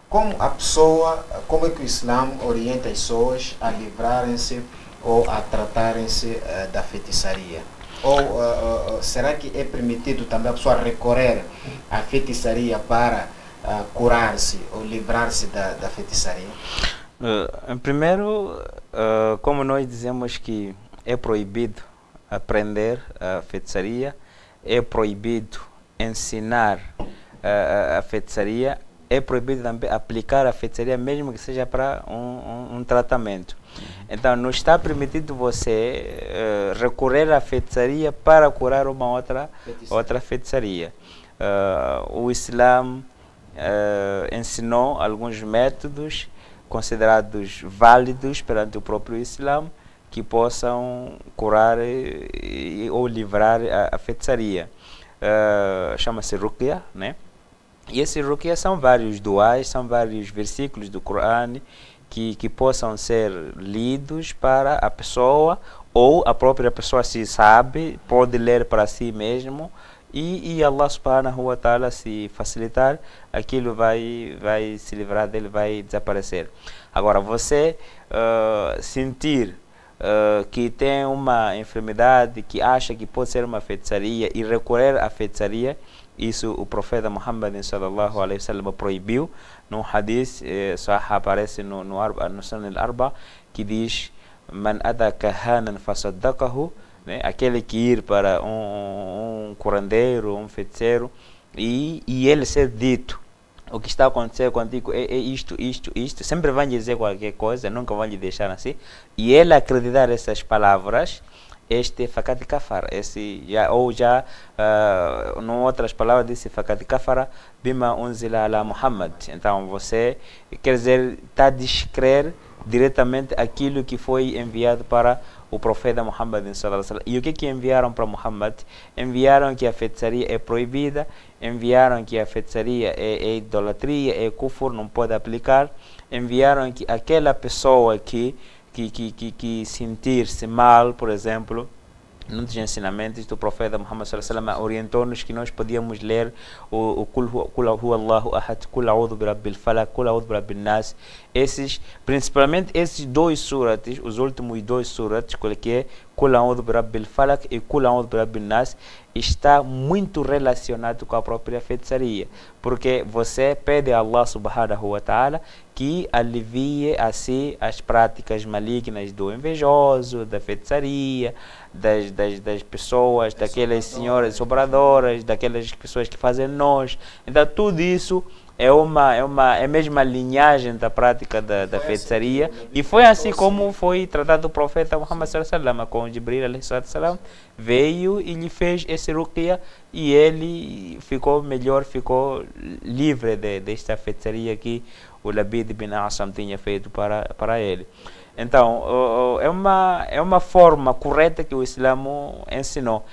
como é que o Islã orienta as pessoas a livrarem-se ou a tratarem-se da feitiçaria? Ou será que é permitido também a pessoa recorrer à feitiçaria para curar-se ou livrar-se da feitiçaria? Primeiro, como nós dizemos que é proibido aprender a feitiçaria, é proibido ensinar a feitiçaria, é proibido também aplicar a feitiçaria, mesmo que seja para um tratamento. Então, não está permitido você recorrer à feitiçaria para curar uma outra feitiçaria. O Islã ensinou alguns métodos considerados válidos perante o próprio Islã, que possam curar ou livrar a feitiçaria. Chama-se Ruqya, né? E esses Ruqya são vários duais, são vários versículos do Corão que possam ser lidos para a pessoa, ou a própria pessoa, se sabe, pode ler para si mesmo, e Allah subhanahu wa ta'ala, se facilitar, aquilo vai se livrar dele, vai desaparecer. Agora, você sentir que tem uma enfermidade que acha que pode ser uma feitiçaria e recorrer à feitiçaria, isso o profeta Muhammad sallallahu alaihi wasallam proibiu. Num hadith, aparece no Sunan al-Arba, que diz: Man ada kahanan fasaddaqahu, né? Aquele que ir para um curandeiro, um feiticeiro, e ele ser dito: o que está acontecendo contigo é isto, sempre vão dizer qualquer coisa, nunca vão lhe deixar assim, e ele acreditar essas palavras, este fakat kafar, em outras palavras disse fakat kafara bima unzila ala Muhammad. Então você, quer dizer, está a descrer diretamente aquilo que foi enviado para o profeta Muhammad sallallahu alaihi wasallam. E o que enviaram para Muhammad? Enviaram que a feitiçaria é proibida, enviaram que a feitiçaria é idolatria, é kufur, não pode aplicar, enviaram que aquela pessoa que sentir-se mal, por exemplo, num dos ensinamentos do profeta Muhammad sallallahu alaihi wasallam, orientou-nos que nós podíamos ler o Kul huwa Allahu ahad, Kul a'udhu bi rabbil falaq, Kul a'udhu bi rabbin nas. Principalmente esses dois surates, os últimos dois surates, que é Kul a'udhu bi rabbil falaq e Kul a'udhu bi rabbin nas, está muito relacionado com a própria feitiçaria, porque você pede a Allah subhanahu wa ta'ala que alivie assim as práticas malignas do invejoso, da feitiçaria, das pessoas, daquelas senhoras sobradoras, daquelas pessoas que fazem nós. Então tudo isso é a mesma linhagem da prática da feitiçaria, e foi assim como foi tratado o profeta Muhammad sallallahu alaihi wasallam, com Jibril alaihi salam, veio e lhe fez esse ruqya, e ele ficou melhor, ficou livre desta feitiçaria que o Labid bin Asam tinha feito para ele. Então, é uma forma correta que o Islã ensinou.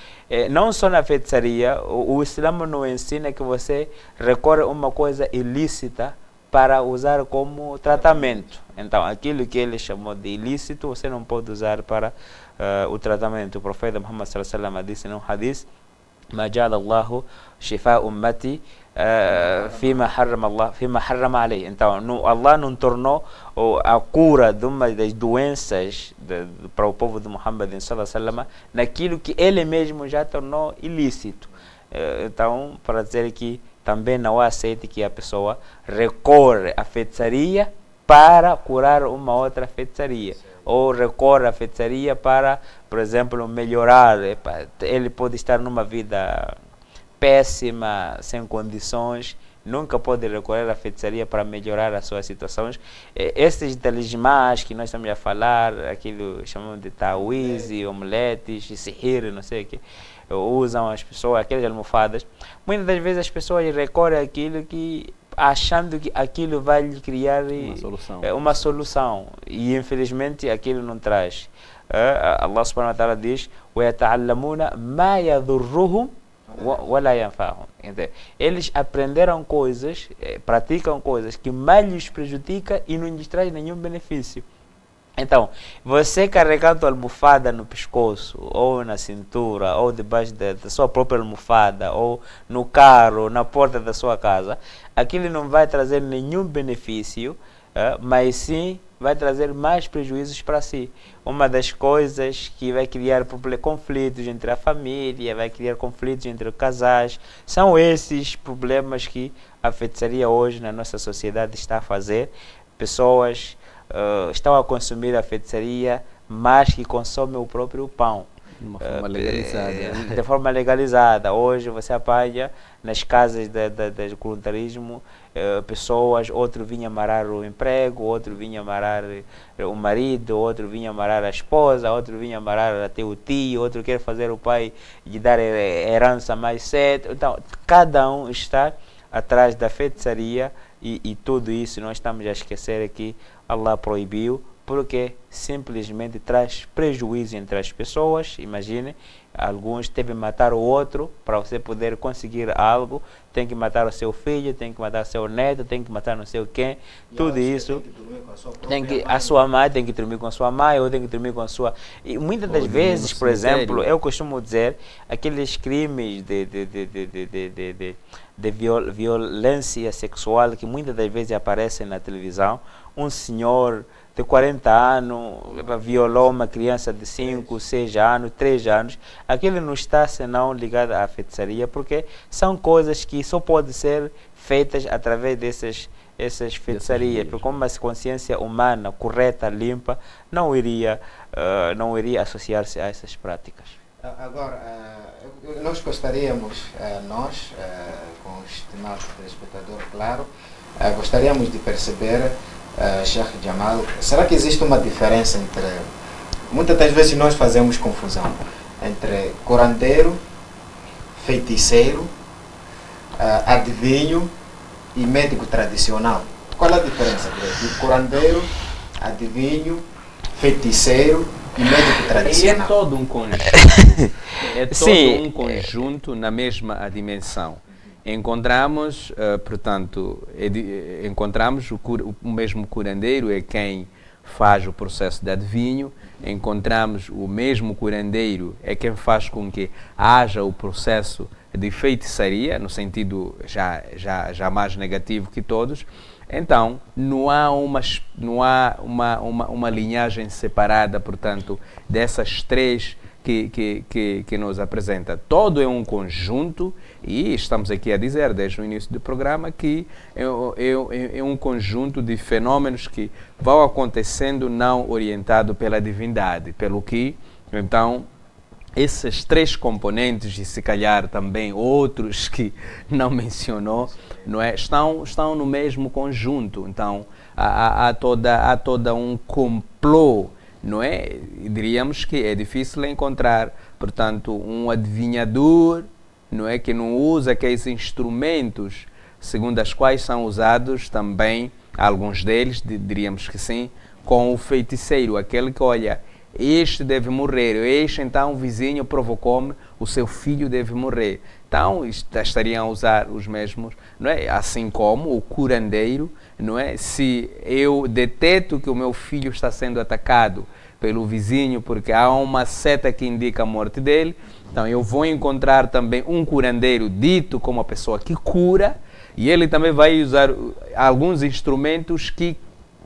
Não só na feitiçaria, o Islã não ensina que você recorre a uma coisa ilícita para usar como tratamento. Então, aquilo que ele chamou de ilícito, você não pode usar para o tratamento. O profeta Muhammad sallallahu alaihi wasallam disse num hadith: Ma ja'ala Allahu shifa ummati fima harrama alayhi. Então, Allah não tornou a cura de uma das doenças para o povo de Muhammad sallallahu alaihi wasallam naquilo que ele mesmo já tornou ilícito. Então, para dizer que também não aceite que a pessoa recorre à feitiçaria para curar uma outra feitiçaria, ou recorre à feitiçaria para, por exemplo, melhorar. Ele pode estar numa vida péssima, sem condições, nunca pode recorrer à feitiçaria para melhorar as suas situações. Esses talismãs que nós estamos a falar, aquilo chamamos de tawiz, omeletes, sihir, não sei o que, usam as pessoas, aquelas almofadas. Muitas das vezes as pessoas recorrem àquilo achando que aquilo vai lhe criar uma solução, e infelizmente aquilo não traz. Allah subhanahu wa ta'ala diz: وَيَتَعَلَّمُونَ مَا يَضُرُّهُمْ وَلَا يَنْفَعُهُم. Eles aprenderam coisas, praticam coisas que mais lhes prejudica e não lhes traz nenhum benefício. Então, você carregando a almofada no pescoço, ou na cintura, ou debaixo da sua própria almofada, ou no carro, na porta da sua casa, aquilo não vai trazer nenhum benefício, mas sim vai trazer mais prejuízos para si. Uma das coisas que vai criar conflitos entre a família, vai criar conflitos entre casais, são esses problemas que a feitiçaria hoje na nossa sociedade está a fazer. Pessoas estão a consumir a feitiçaria, mas que consomem o próprio pão. De uma forma legalizada. De forma legalizada. Hoje você apanha nas casas de voluntarismo pessoas, outro vinha amarrar o emprego, outro vinha amarrar o marido, outro vinha amarrar a esposa, outro vinha amarrar até o tio, outro quer fazer o pai de dar herança mais cedo. Então, cada um está atrás da feitiçaria, e tudo isso nós estamos a esquecer que Allah proibiu, porque simplesmente traz prejuízo entre as pessoas. Imagine, alguns devem matar o outro para você poder conseguir algo, tem que matar o seu filho, tem que matar o seu neto, tem que matar não sei o quê, tudo isso. A sua mãe tem que dormir com a sua mãe, ou tem que dormir com a sua... E muitas das vezes, por exemplo, eu costumo dizer, aqueles crimes de violência sexual que muitas das vezes aparecem na televisão, um senhor de 40 anos violou uma criança de 5, 6 anos, 3 anos, aquilo não está senão ligado à feitiçaria, porque são coisas que só podem ser feitas através essas feitiçarias, porque como uma consciência humana correta, limpa, não iria associar-se a essas práticas. Agora, nós gostaríamos, com o estimado telespectador, claro, gostaríamos de perceber, Sheikh Jamal, será que existe uma diferença entre, muitas das vezes nós fazemos confusão, entre curandeiro, feiticeiro, adivinho e médico tradicional? Qual é a diferença entre curandeiro, adivinho, feiticeiro e médico tradicional? É todo um conjunto. É todo um conjunto na mesma dimensão. Encontramos, portanto, encontramos o mesmo curandeiro é quem faz o processo de adivinho, encontramos o mesmo curandeiro é quem faz com que haja o processo de feitiçaria, no sentido já mais negativo que todos. Então, não há uma linhagem separada, portanto, dessas três que nos apresenta. Todo é um conjunto e estamos aqui a dizer desde o início do programa que é um conjunto de fenômenos que vão acontecendo não orientado pela divindade, pelo que, então, esses três componentes e se calhar também outros que não mencionou, não é, estão no mesmo conjunto. Então, há toda um complô, não é? E diríamos que é difícil encontrar, portanto, um adivinhador, não é, que não usa aqueles instrumentos segundo as quais são usados também, alguns deles, diríamos que sim, com o feiticeiro, aquele que olha, este deve morrer, este então o vizinho provocou-me, o seu filho deve morrer. Então estariam a usar os mesmos, não é? Assim como o curandeiro, não é? Se eu deteto que o meu filho está sendo atacado pelo vizinho porque há uma seta que indica a morte dele, então eu vou encontrar também um curandeiro dito como a pessoa que cura, e ele também vai usar alguns instrumentos que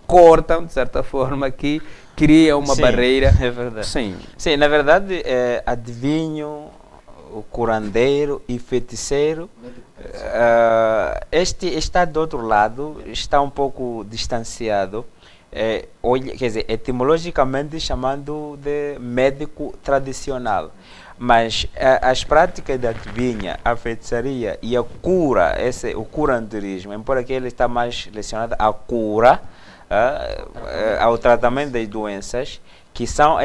cortam, de certa forma, que cria uma barreira. É verdade. Sim. Sim, na verdade, adivinho, o curandeiro e feiticeiro, este está do outro lado, está um pouco distanciado, quer dizer, etimologicamente chamando de médico tradicional. Mas as práticas da adivinha, a feitiçaria e a cura, o curandeirismo, embora que ele está mais relacionado à cura, ao tratamento das doenças, que são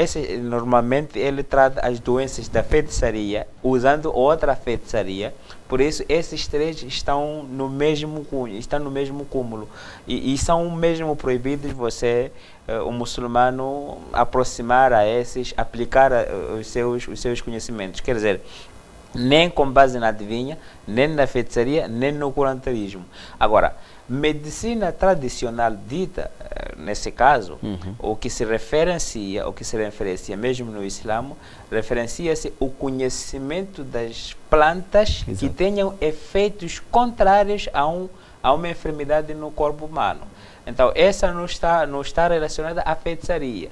normalmente ele trata as doenças da feitiçaria usando outra feitiçaria. Por isso esses três estão no mesmo cunho, estão no mesmo cúmulo e são mesmo proibidos você, o muçulmano, aproximar a esses, aplicar os seus conhecimentos. Quer dizer, nem com base na adivinha, nem na feitiçaria, nem no curandeirismo. Agora, medicina tradicional dita, nesse caso, o que se referencia mesmo no Islã, referencia-se o conhecimento das plantas que tenham efeitos contrários a uma enfermidade no corpo humano. Então, essa não está relacionada à feitiçaria.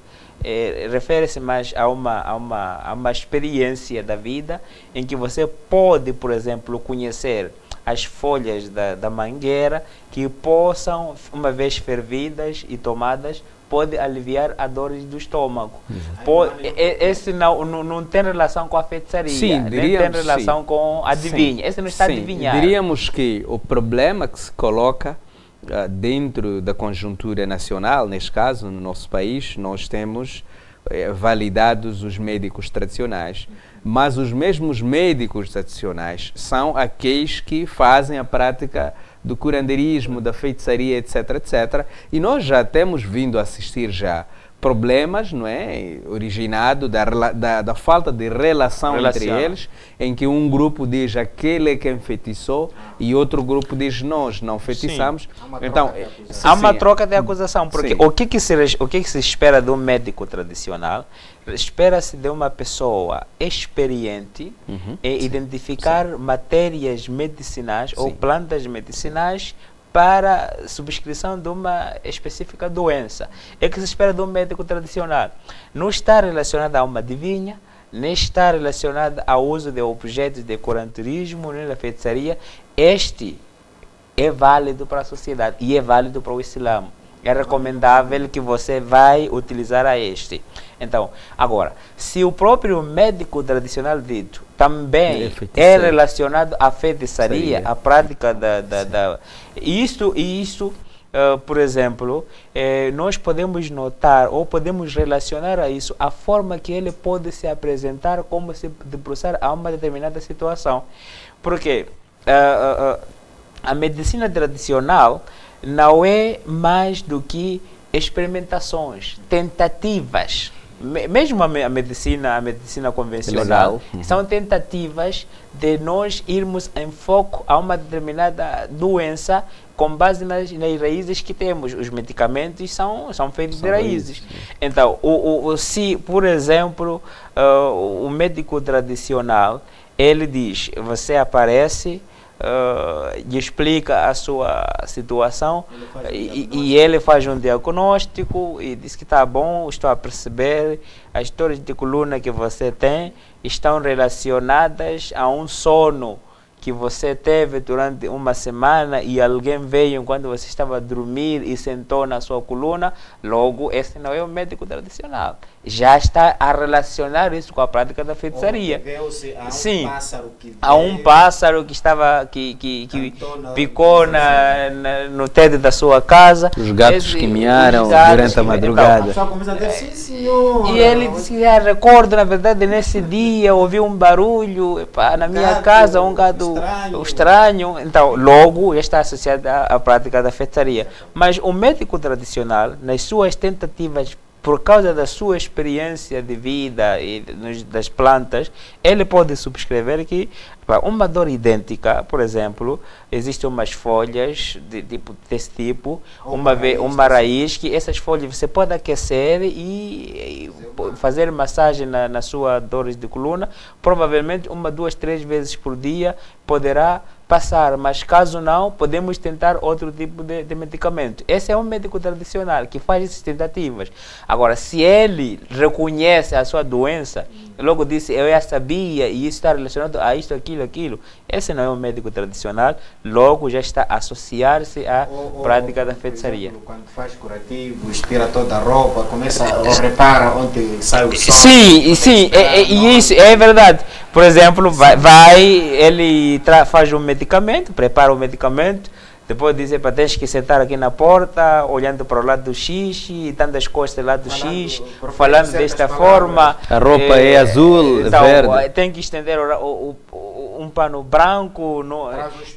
Refere-se mais a uma experiência da vida em que você pode, por exemplo, conhecer as folhas da mangueira que possam, uma vez fervidas e tomadas, pode aliviar a dores do estômago. Esse não tem relação com a feitiçaria, sim, nem tem relação com a adivinha. Esse não está adivinhando. Diríamos que o problema que se coloca dentro da conjuntura nacional, neste caso, no nosso país, nós temos validados os médicos tradicionais, mas os mesmos médicos tradicionais são aqueles que fazem a prática do curandeirismo, da feitiçaria, etc, etc. E nós já temos vindo a assistir já problemas, não é, originado da falta de relação entre eles, em que um grupo diz aquele é quem feitiçou e outro grupo diz nós não feitiçamos. Então há uma troca de acusação, porque o que se espera de um médico tradicional? Espera-se de uma pessoa experiente em identificar matérias medicinais ou plantas medicinais para subscrição de uma específica doença. É que se espera de um médico tradicional. Não está relacionado a uma adivinha, nem está relacionado ao uso de objetos de curanderismo, nem da feitiçaria. Este é válido para a sociedade e é válido para o Islã. É recomendável que você vai utilizar a este. Então, agora, se o próprio médico tradicional dito também é relacionado à feitiçaria, à prática Isso, por exemplo, nós podemos notar ou podemos relacionar a isso a forma que ele pode se apresentar como se debruçar a uma determinada situação. Porque a medicina tradicional não é mais do que experimentações, tentativas. Mesmo a medicina convencional, são tentativas de nós irmos em foco a uma determinada doença com base nas raízes que temos. Os medicamentos são feitos de raízes. Então, se, por exemplo, o médico tradicional, ele diz, você aparece, e explica a sua situação e ele faz um diagnóstico e diz que está bom, estou a perceber, as dores de coluna que você tem estão relacionadas a um sono que você teve durante uma semana e alguém veio quando você estava a dormir e sentou na sua coluna. Logo, esse não é o médico tradicional. Já está a relacionar isso com a prática da feitiçaria. Sim, há um pássaro que estava que picou no teto da sua casa. Os gatos que miaram durante a madrugada. E ele disse, recordo, na verdade, nesse dia ouvi um barulho na minha casa, um gato estranho. Então, logo está associado à prática da feitiçaria. Mas o médico tradicional, nas suas tentativas, por causa da sua experiência de vida e das plantas, ele pode subscrever que uma dor idêntica, por exemplo, existem umas folhas desse tipo, uma raiz, que essas folhas você pode aquecer e fazer massagem na sua dor de coluna, provavelmente 1, 2, 3 vezes por dia poderá passar, mas caso não, podemos tentar outro tipo de medicamento. Esse é um médico tradicional que faz essas tentativas. Agora, se ele reconhece a sua doença, logo disse, eu já sabia e isso está relacionado a isto, aquilo, esse não é um médico tradicional, logo já está a associar-se à prática da feitiçaria. Exemplo, quando faz curativos, tira toda a roupa, começa a repara onde sai o sol. Sim, e isso é verdade. Por exemplo, ele faz um medicamento, prepara o medicamento, depois diz, tens que sentar aqui na porta, olhando para o lado do X, e tantas costas do lado do X, falando desta forma. A roupa é azul, então, verde. Tem que estender um pano branco.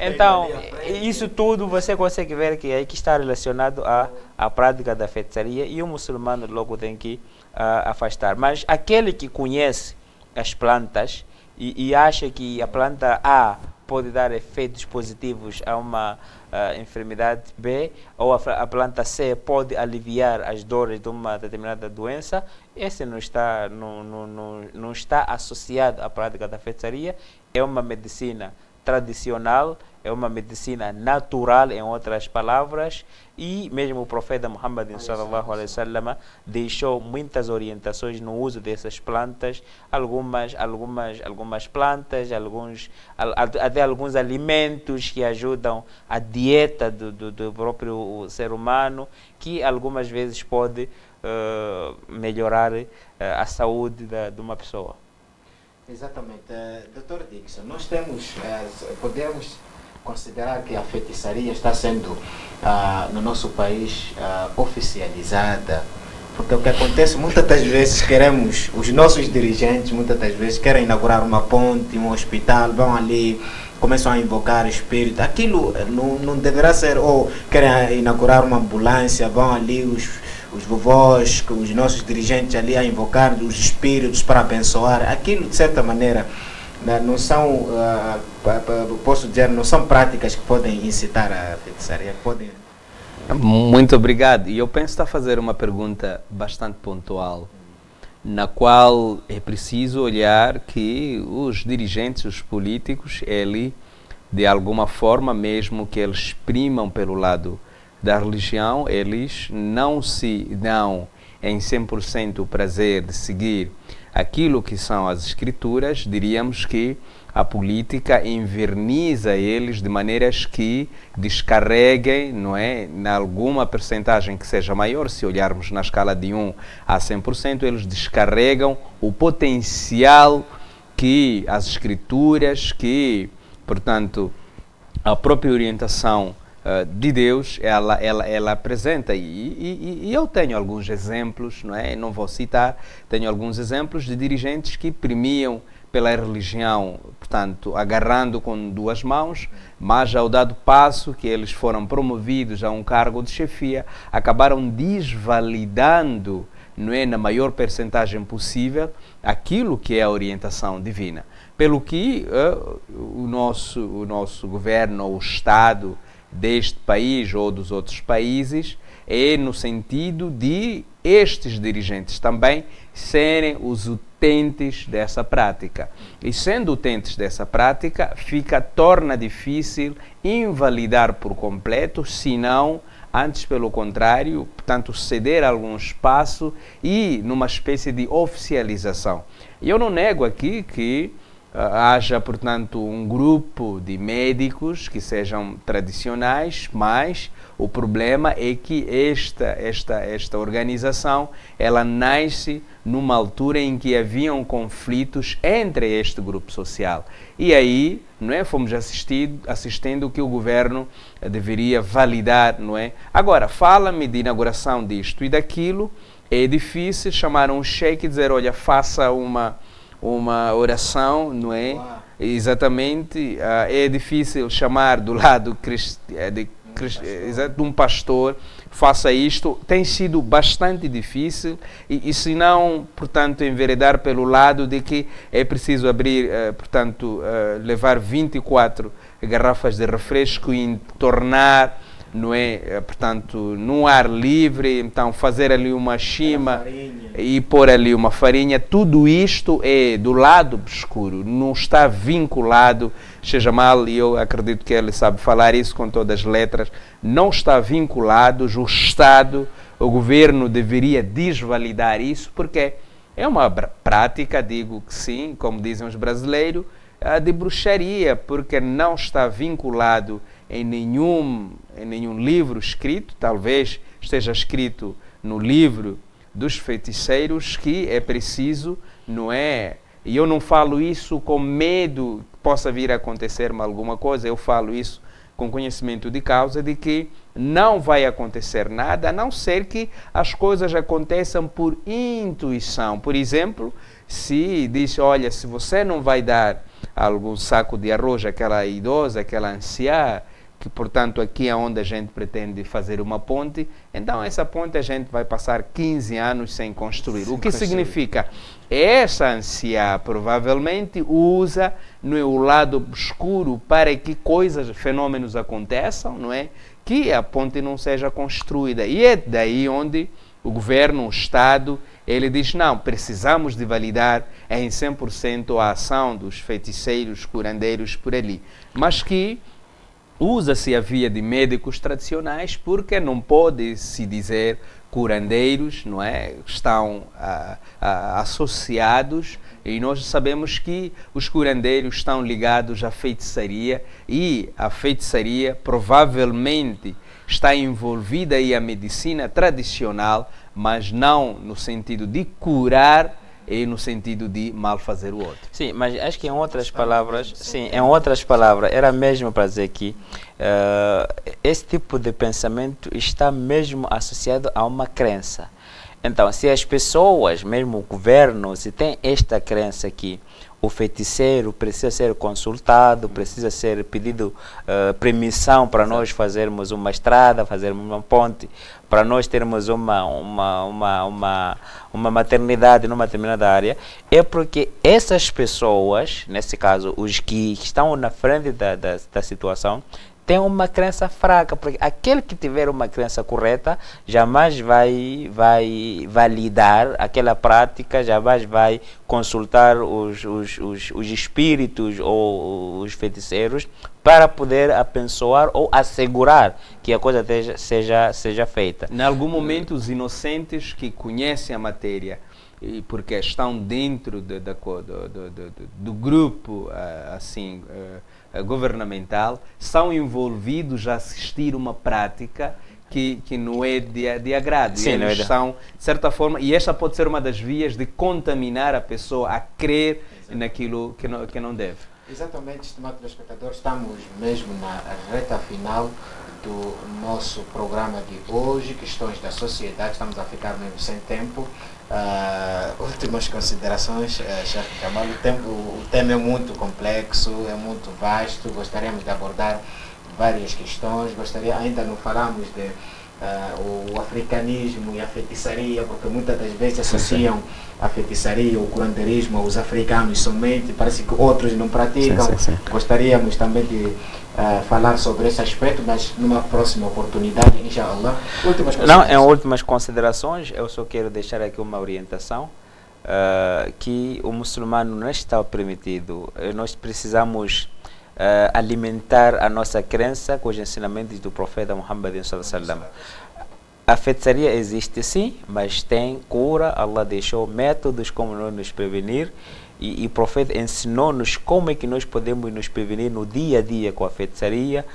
Então, isso tudo você consegue ver que aí que está relacionado à prática da feitiçaria e o muçulmano logo tem que afastar. Mas aquele que conhece as plantas e acha que a planta A pode dar efeitos positivos a uma enfermidade B, ou a planta C pode aliviar as dores de uma determinada doença, esse não está associado à prática da feitiçaria. É uma medicina tradicional, é uma medicina natural, em outras palavras, e mesmo o profeta Muhammad sallallahu alaihi wasallam deixou muitas orientações no uso dessas plantas, algumas plantas, até alguns alimentos que ajudam a dieta do próprio ser humano, que algumas vezes pode melhorar a saúde de uma pessoa. Exatamente. Dr. Dixon, nós podemos considerar que a feitiçaria está sendo no nosso país oficializada, porque o que acontece, muitas das vezes os nossos dirigentes muitas das vezes querem inaugurar uma ponte, um hospital, vão ali, começam a invocar espíritos, aquilo não deverá ser, ou querem inaugurar uma ambulância, vão ali os vovós, os nossos dirigentes ali a invocar os espíritos para abençoar, aquilo de certa maneira não são, posso dizer, não são práticas que podem incitar a feitiçaria. Muito obrigado. E eu penso que está a fazer uma pergunta bastante pontual, na qual é preciso olhar que os dirigentes, os políticos, eles de alguma forma, mesmo que eles exprimam pelo lado da religião, eles não se dão em 100% o prazer de seguir aquilo que são as escrituras. Diríamos que a política inverniza eles de maneiras que descarreguem, não é, em alguma percentagem que seja maior. Se olharmos na escala de 1 a 100%, eles descarregam o potencial que as escrituras, que, portanto, a própria orientação de Deus, ela apresenta. E eu tenho alguns exemplos, não é? Não vou citar, tenho alguns exemplos de dirigentes que premiam pela religião, portanto, agarrando com duas mãos, mas ao dado passo que eles foram promovidos a um cargo de chefia, acabaram desvalidando, não é, na maior percentagem possível, aquilo que é a orientação divina. Pelo que o nosso governo, o Estado deste país ou dos outros países, é no sentido de estes dirigentes também serem os utentes dessa prática. E sendo utentes dessa prática, torna difícil invalidar por completo, se não, antes pelo contrário, portanto, ceder algum espaço e numa espécie de oficialização. E eu não nego aqui que haja, portanto, um grupo de médicos que sejam tradicionais, mas o problema é que esta organização, ela nasce numa altura em que haviam conflitos entre este grupo social. E aí, não é, fomos assistindo que o governo deveria validar, não é? Agora, fala-me de inauguração disto e daquilo, é difícil chamar um sheik e dizer, olha, faça uma oração, não é? Exatamente. É difícil chamar do lado de um pastor, faça isto. Tem sido bastante difícil e se não, portanto, enveredar pelo lado de que é preciso abrir, portanto, levar 24 garrafas de refresco e tornar, não é, portanto, no ar livre, então fazer ali uma chima e pôr ali uma farinha, tudo isto é do lado obscuro, não está vinculado, seja mal, e eu acredito que ele sabe falar isso com todas as letras, não está vinculado, o Estado, o governo deveria desvalidar isso, porque é uma prática, digo que sim, como dizem os brasileiros, de bruxaria, porque não está vinculado em nenhum livro escrito, talvez esteja escrito no livro dos feiticeiros, que é preciso, não é? E eu não falo isso com medo que possa vir a acontecer-me alguma coisa, eu falo isso com conhecimento de causa, de que não vai acontecer nada, a não ser que as coisas aconteçam por intuição. Por exemplo, se diz, olha, se você não vai dar algum saco de arroz àquela idosa, àquela anciã, que, portanto, aqui é onde a gente pretende fazer uma ponte, então essa ponte a gente vai passar 15 anos sem construir. O que significa? Essa anciã provavelmente usa, não é, o lado obscuro para que fenômenos aconteçam, não é? Que a ponte não seja construída. E é daí onde o governo, o Estado, ele diz, não, precisamos de validar em 100% a ação dos feiticeiros, curandeiros por ali. Mas que usa-se a via de médicos tradicionais, porque não pode se dizer curandeiros, não é? Estão associados, e nós sabemos que os curandeiros estão ligados à feitiçaria, e a feitiçaria provavelmente está envolvida aí a medicina tradicional, mas não no sentido de curar, e no sentido de mal fazer o outro. Sim, mas acho que em outras palavras, era mesmo para dizer que esse tipo de pensamento está mesmo associado a uma crença. Então, se as pessoas, mesmo o governo, se tem esta crença que o feiticeiro precisa ser consultado, precisa ser pedido permissão para nós fazermos uma estrada, fazermos uma ponte, para nós termos uma maternidade numa determinada área, é porque essas pessoas, nesse caso, os que estão na frente da situação, tem uma crença fraca, porque aquele que tiver uma crença correta jamais vai validar aquela prática, jamais vai consultar os espíritos ou os feiticeiros para poder abençoar ou assegurar que a coisa seja feita. Em algum momento, os inocentes que conhecem a matéria, e porque estão dentro do grupo assim governamental, são envolvidos a assistir uma prática que não é de agrado. Sim, eles são, de certa forma, e esta pode ser uma das vias de contaminar a pessoa a crer naquilo que não deve. Exatamente, estimados telespectadores, estamos mesmo na reta final do nosso programa de hoje, questões da sociedade, estamos a ficar mesmo sem tempo. Últimas considerações, Sheikh Kamal, o tema é muito complexo, é muito vasto, gostaríamos de abordar várias questões, ainda não falamos de o africanismo e a feitiçaria, porque muitas das vezes associam a feitiçaria, o curanderismo aos africanos somente, parece que outros não praticam. Gostaríamos também de falar sobre esse aspecto, mas numa próxima oportunidade, inshallah. Em últimas considerações, eu só quero deixar aqui uma orientação, que o muçulmano não está permitido. Nós precisamos alimentar a nossa crença com os ensinamentos do profeta Muhammad sallallahu alaihi wasallam. A feitiçaria existe sim, mas tem cura. Allah deixou métodos como nós nos prevenir, e o profeta ensinou-nos como é que nós podemos nos prevenir no dia a dia com a feitiçaria,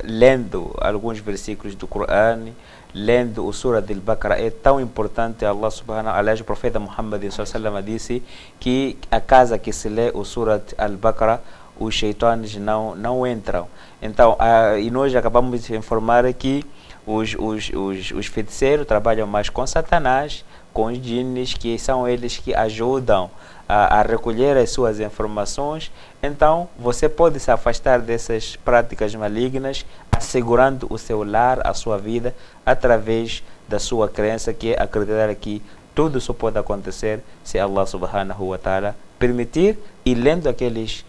lendo alguns versículos do Corão, lendo o Surah Al-Baqarah. É tão importante. Allah subhanahu, aliás, o profeta Muhammad sallallahu alaihi wasallam disse que a casa que se lê o Surah Al-Baqarah, os sheitanes não entram. Então, e nós acabamos de informar que os feiticeiros trabalham mais com Satanás, com os jinnes, que são eles que ajudam a recolher as suas informações. Então, você pode se afastar dessas práticas malignas, assegurando o seu lar, a sua vida, através da sua crença, que é acreditar que tudo só pode acontecer se Allah subhanahu wa ta'ala permitir, e lendo aqueles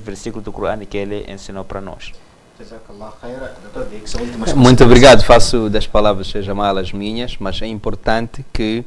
versículos do Corão que ele ensinou para nós. Muito obrigado. Faço das palavras seja mal as minhas, mas é importante que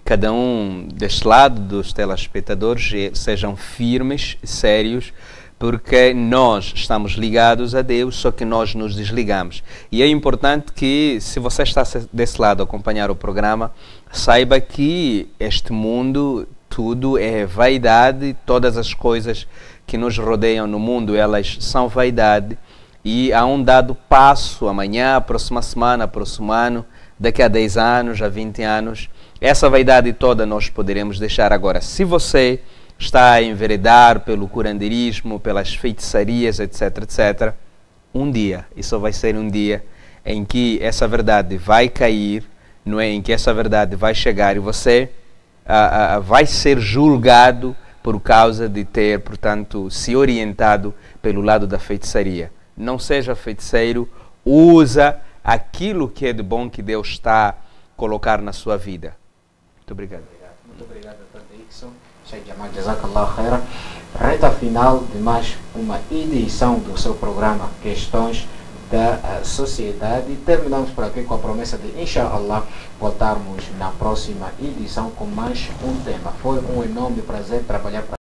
cada um deste lado dos telespectadores sejam firmes, sérios, porque nós estamos ligados a Deus, só que nós nos desligamos. E é importante que, se você está desse lado a acompanhar o programa, saiba que este mundo, tudo é vaidade, todas as coisas que nos rodeiam no mundo, elas são vaidade. E há um dado passo, amanhã, a próxima semana, próximo ano, daqui a 10 anos, a 20 anos, essa vaidade toda nós poderemos deixar. Agora, se você está a enveredar pelo curanderismo, pelas feitiçarias, etc., etc., um dia, e só vai ser um dia, em que essa verdade vai cair, não é? Em que essa verdade vai chegar, e você vai ser julgado por causa de ter, portanto, se orientado pelo lado da feitiçaria. Não seja feiticeiro, usa aquilo que é de bom que Deus está a colocar na sua vida. Muito obrigado. Muito obrigado, Dr. Dixon. Sheikh Jamal, jazakallah khairan. Reta final de mais uma edição do seu programa Questões da Sociedade. Terminamos por aqui com a promessa de, inshallah, voltarmos na próxima edição com mais um tema. Foi um enorme prazer trabalhar para